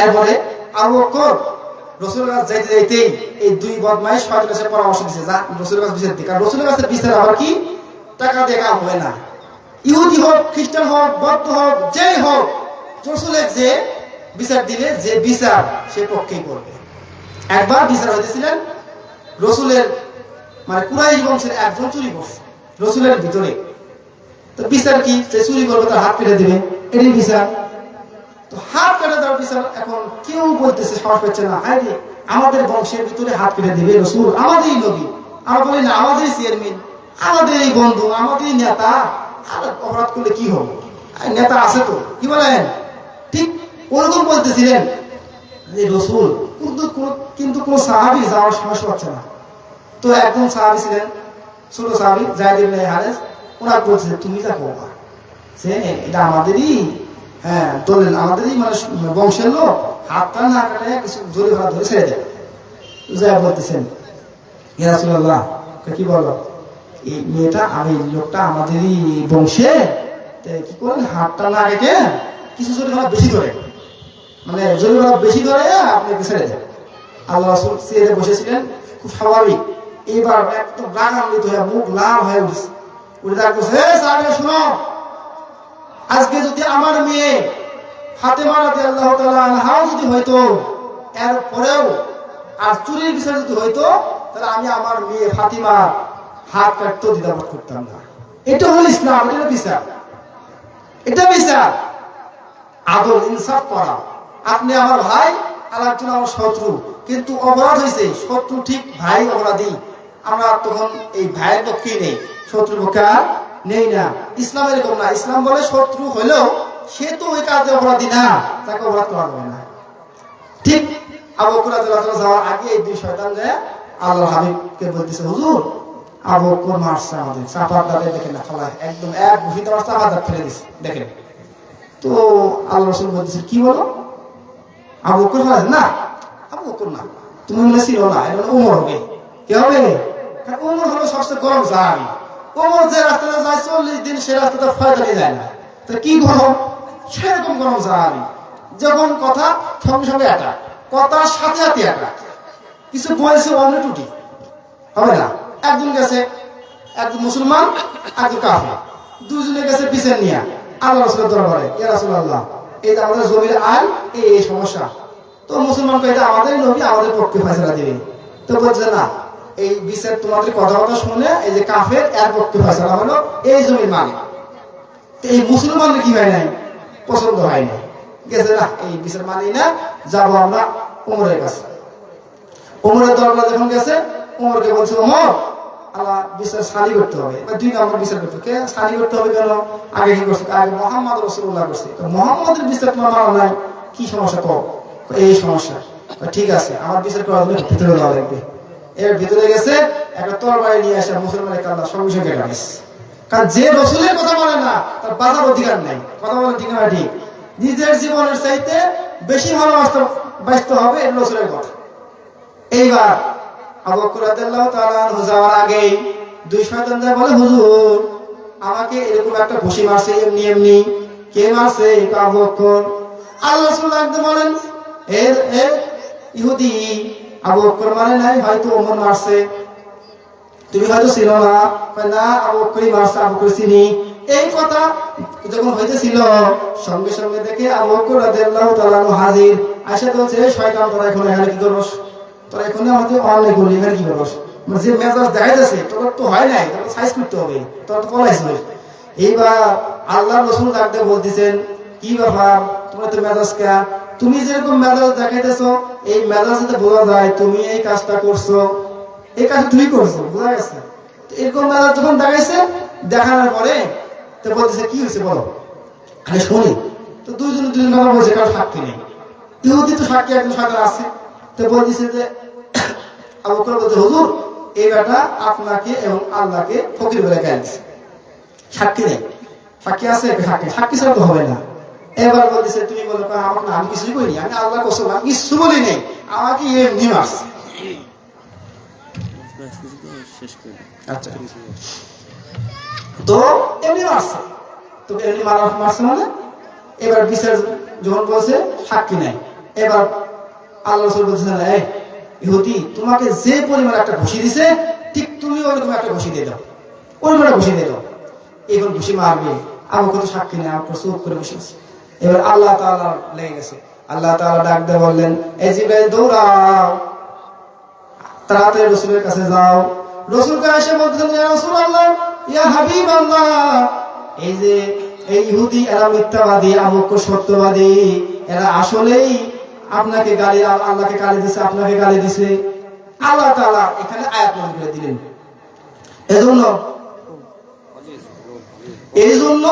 এরপরে আবু বকর রসুলের কাছে যাইতে যাইতেই এই দুই বদমাইশ শয়তানের কাছে পরামর্শ দিছে, যা রসুলের কাছে বিচার দিই। কারণ রসুলের কাছে বিচার আবার কি টাকা দিয়ে কাম হয় না। ইহুদি হোক, খ্রিস্টান হোক, বৌদ্ধ হোক, যেই হোক, রসুলের যে বিচার দিলে যে বিচার সে পক্ষেই করবে। একবার বিচার হইতেছিলেন, রসুলের মানে কুরাইশ বংশের একজন চুরি করছে রসুলের ভিতরে। তো বিচার কি, যে চুরি করবে তার হাত কেটে দিবে, এটাই বিচার। তো হাত কেটে দেওয়ার বিচার এখন কেউ বলতেছে, সাহস পাচ্ছে না, হায় রে আমাদের বংশের ভিতরে হাত কেটে দিবে রসুল, আমাদেরই নবী। আমরা বলি না, আমাদেরই চেয়ারম্যান, আমাদেরই বন্ধু, আমাদেরই নেতা, আর অপরাধ করলে কি হবে, নেতা আছে তো, কি বলেন? ঠিক ওরকম বলতেছিলেন যে রসুল, কিন্তু কোন সাহাবী যাওয়ার সাহস পাচ্ছে না। তো একজন সাহাবী ছিলেন, ছোট সাহাবী যায়েদ ইবনে হারেস, ওনার বলছে তুমি যা করবা, সে এটা আমাদেরই দলের, আমাদেরই মানে বংশের লোক, হাতটা না কাটে কিছু জোরে ভাড়া ধরে ছেড়ে দেয়। যা বলতেছেন ইয়া রাসূলুল্লাহ, কি বলো, এই মেয়েটা আমি লোকটা আমাদেরই বংশে, কি করেন হাতটা না কেটে কিছু জোরে ভাড়া বেশি ধরে, মানে জোরে ভাড়া বেশি ধরে আপনাকে ছেড়ে দেয়। আল্লাহ রাসূল চেয়ারে বসেছিলেন, খুব স্বাভাবিক। এবার একদম রাগান্বিত হয়ে মুখ লাল হয়ে উঠছে, উঠে ডাকছে, হে সাহাবীরা শুনো, আজকে যদি আমার মেয়ে ফাতেমা রাদিয়াল্লাহু তাআলা আনহাও যদি হয়তো, এরপরেও আর চুরির বিচার যদি হয়তো, তাহলে আমি আমার মেয়ে ফাতিমা হাত কাটতেও দ্বিধাবোধ করতাম না। এটা হলো ইসলাম, এটা বিচার, এটা বিচার, আদল ইনসাফ করা। আপনি আমার ভাই, আর একজন আমার শত্রু, কিন্তু অপরাধ হয়েছে, শত্রু ঠিক, ভাই অপরাধী, আমরা তখন এই ভাইয়ের পক্ষেই নেই, শত্রুর পক্ষে আর নেই না। ইসলাম এরকম না, ইসলাম বলে শত্রু হলেও সে তো ওই কাজে অপরাধী না, তাকে অপরাধ করা যাবে না। ঠিক আবু বকর রাদিয়াল্লাহু তাআলা যাওয়ার আগে এই দুই শয়তান যে আল্লাহর হাবিবকে বলতেছে, হুজুর আবু বকর মারছে আমাদের, চাপার দাঁতে দেখেন না ফেলায়, একদম এক ঘুষিতে মারছে, আমার দাঁত ফেলে দিচ্ছে দেখেন। তো আল্লাহ রাসূল বলতেছে, কি বলো, আবু বকর ফেলে না? আবু বকর না, তুমি মনে ছিল না, এটা ওমর হবে। কি হবে? ওমর হলো সবচেয়ে গরম সাহাবী। ওমর যে রাস্তাটা যায় 40 দিন, সে রাস্তাটা ফয়দালি যায় না, তো কি গরম, সেরকম গরম সাহাবী। যখন কথা সঙ্গে সঙ্গে একটা কথার সাথে সাথে একটা কিছু বয়সে অন্য টুটি হবে না। একজন গেছে, একজন মুসলমান, একজন কাফের, দুজনে গেছে বিচার নিয়ে আল্লাহ রাসূলের দরবারে, ইয়া রাসূলুল্লাহ, এই যে আমাদের জমির আইন, এই সমস্যা। তো মুসলমান কয়, এটা আমাদের নবী, আমাদের পক্ষে ফয়সালা দিবে। তো বলছে না, এই বিচার তোমাদের কথাবার্তা শুনে এই যে কাফের, এর পক্ষে ফয়সালা হলো এই জমির মালিক। এই মুসলমানদের কি হয় নাই, পছন্দ হয় না, গেছে না এই বিচার মানি না, যাবো আমরা ওমরের কাছে। ওমরের দরবারে যখন গেছে, ওমরকে বলছে, ওমর আল্লাহ বিচার সালি করতে হবে, 2 নম্বর বিচার করতে হবে। সালি করতে হবে কেন? আগে কি করছে? আগে মুহাম্মদ রাসূলুল্লাহ করছে, তো মুহাম্মদের বিচার তোমার মানা নাই, কি সমস্যা কও? এই সমস্যা। ঠিক আছে, আমার বিচার করার জন্য ভিতরে যাওয়া লাগবে। এর ভিতরে গেছে, একটা তরবারি নিয়ে আসে, মুসলমানের কান্না সঙ্গে সঙ্গে কাটিস। কারণ যে রসুলের কথা বলে না, তার বাঁচার অধিকার নাই। কথা বলে ঠিক না? ঠিক। নিজের জীবনের চাইতে বেশি ভালোবাসতে হবে, এটা রসুলের কথা। এইবার আবু বকর রাদিয়াল্লাহু তাআলা আনহু যাওয়ার আগেই দুই শয়তান যা বলে, হুজুর আমাকে এরকম একটা ঘুষি মারছে, এমনি এমনি। কে মারছে? আবু বকর। আল্লাহ রাসূল একদম বলেন, এ ইহুদি, আবু বকর মানে নাই, হয়তো ওমর মারছে, তুমি হয়তো ছিল না। না, আবু বকরই মারছে, আবু বকর চিনি। এই কথা যখন হইতেছিল, সঙ্গে সঙ্গে দেখে আবু বকর রাদিয়াল্লাহু তাআলা আনহু হাজির। আয়েশা বলছে, শয়তান তোরা এখন এখানে কি করছ? তোরা এখন আমাদের অন্যায় করলি, এখানে কি করছ? মানে যে মেজাজ দেখা যাচ্ছে, তোর তো হয় নাই, তোর সাইজ করতে হবে, তোরা তো পলাইছিল। এইবার আল্লাহ রাসূল ডাকতে বলতেছেন, কি ব্যাপার, তোমার তো মেজাজ কে? তুমি যেরকম মেজাজ দেখাইতেছো, এই মেজাজে বোঝা যায় তুমি এই কাজটা করছো, এই কাজ তুমি করছো, বোঝা গেছে। এরকম মেজাজ যখন দেখাইছে, দেখানোর পরে তো বলতেছে, কি হয়েছে বলো, আরে শুনি। তো দুজন কথা বলছে, কারো সাক্ষী নেই। ইহুদি তো সাক্ষী একজন শয়তান আছে। তো বলতেছে যে, আবু বকর বলছে, হুজুর এই বেটা আপনাকে এবং আল্লাহকে ফকির বলে গাল দিছে, সাক্ষী নেই। সাক্ষী আছে? সাক্ষী ছাড়া তো হবে না। এবার বলতেছে, তুমি বলো, আমাকে আমি কিছুই করিনি, আমি আল্লাহ কসম আমি কিছু বলি নেই, আমাকে এমনি মারছে। আচ্ছা, তো এমনি মারছে, তো এমনি মারছে মানে এবার বিচার যখন বলছে সাক্ষী নাই, এবার আল্লাহ রাসূল বলছেন, এই ইহুদি, তোমাকে যে পরিমাণ একটা ঘুষি দিছে ঠিক তুমি ওরকম একটা ঘুষি দিয়ে দাও, ওরকম একটা ঘুষি দিয়ে দাও। এখন ঘুষি মারবে, আমার কত সাক্ষী নেই, আমার চুপ করে বসে আছে। এবার আল্লাহ তাআলা লেগে গেছে, আল্লাহ তাআলা ডাক দিয়ে বললেন, এই জিবরাইল দৌড়াও, তাড়াতাড়ি রাসূলের কাছে যাও। রাসূলকে এসে বলতেন, ইয়া রাসূলুল্লাহ, ইয়া হাবিবাল্লাহ, এই যে এই ইহুদি এরা মিথ্যাবাদী, আমুক সত্যবাদী, এরা আসলেই আপনাকে গালি, আল্লাহকে গালি দিছে, আপনাকে গালি দিছে। আল্লাহ তাআলা এখানে আয়াত নাযিল করে দিলেন। এই জন্য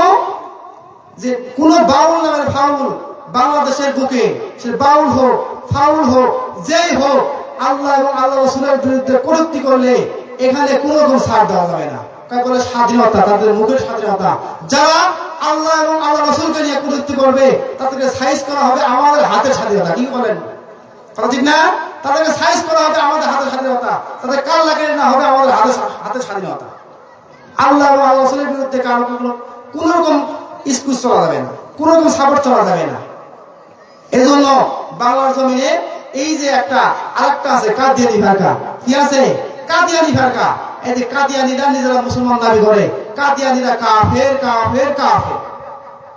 যে কোন বাউল নামের ফাউল বাংলাদেশের বুকে, সে বাউল হোক, ফাউল হোক, যেই হোক, আল্লাহ এবং আল্লাহ রাসূলের বিরুদ্ধে কটূক্তি করলে এখানে কোনো রকম ছাড় দেওয়া যাবে না। কাই বলে স্বাধীনতা, তাদের মুখের স্বাধীনতা। যারা আল্লাহ এবং আল্লাহ রাসূলকে নিয়ে কটূক্তি করবে তাদেরকে সাইজ করা হবে আমাদের হাতের স্বাধীনতা। কি বলেন, কথা ঠিক না? তাদেরকে সাইজ করা হবে আমাদের হাতের স্বাধীনতা, তাদের কাল লাগিয়ে না হবে আমাদের হাতের স্বাধীনতা। আল্লাহ এবং আল্লাহ রাসূলের বিরুদ্ধে কারো কোন রকম স্কুল চলা যাবে না, কোন রকম সাপোর্ট চলা যাবে না। এজন্য বাংলার জমিনে এই যে একটা আরেকটা আছে কাদিয়ানী ফিরকা, কি আছে? কাদিয়ানী ফিরকা। এই যে কাদিয়ানীরা নিজেরা মুসলমান দাবি করে, কাদিয়ানীরা কাফের কাফের কাফের।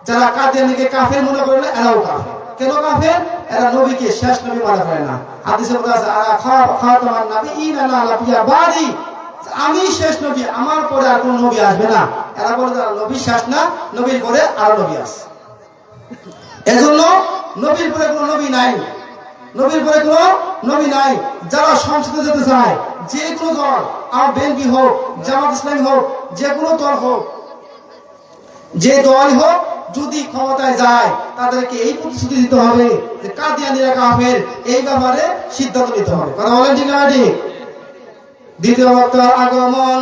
যারা কাদিয়ানীকে কাফের মনে করে না, এরাও কাফের। কেন কাফের? এরা নবীকে শেষ নবী মনে করে না। হাদিসে বলা আছে, আলা খাতামান নাবিয়িনা লা নাবিয়্যা বাদি, আমি শেষ নবী, আমার পরে আর কোন নবী আসবে না। এরা বলে যারা নবী শেষ না, নবীর পরে আরো নবী আছে। এজন্য নবীর পরে কোনো নবী নাই, নবীর পরে কোনো নবী নাই। যারা সংসদে যেতে চায়, যে কোনো দল, আর বিএনপি হোক, জামাত ইসলামী হোক, যে কোনো দল হোক, যে দল হোক, যদি ক্ষমতায় যায় তাদেরকে এই প্রতিশ্রুতি দিতে হবে যে কাদিয়ানীরা কাফের, এই ব্যাপারে সিদ্ধান্ত নিতে হবে। কথা বলেন ঠিক না? ঠিক। দ্বিতীয় বক্তার আগমন।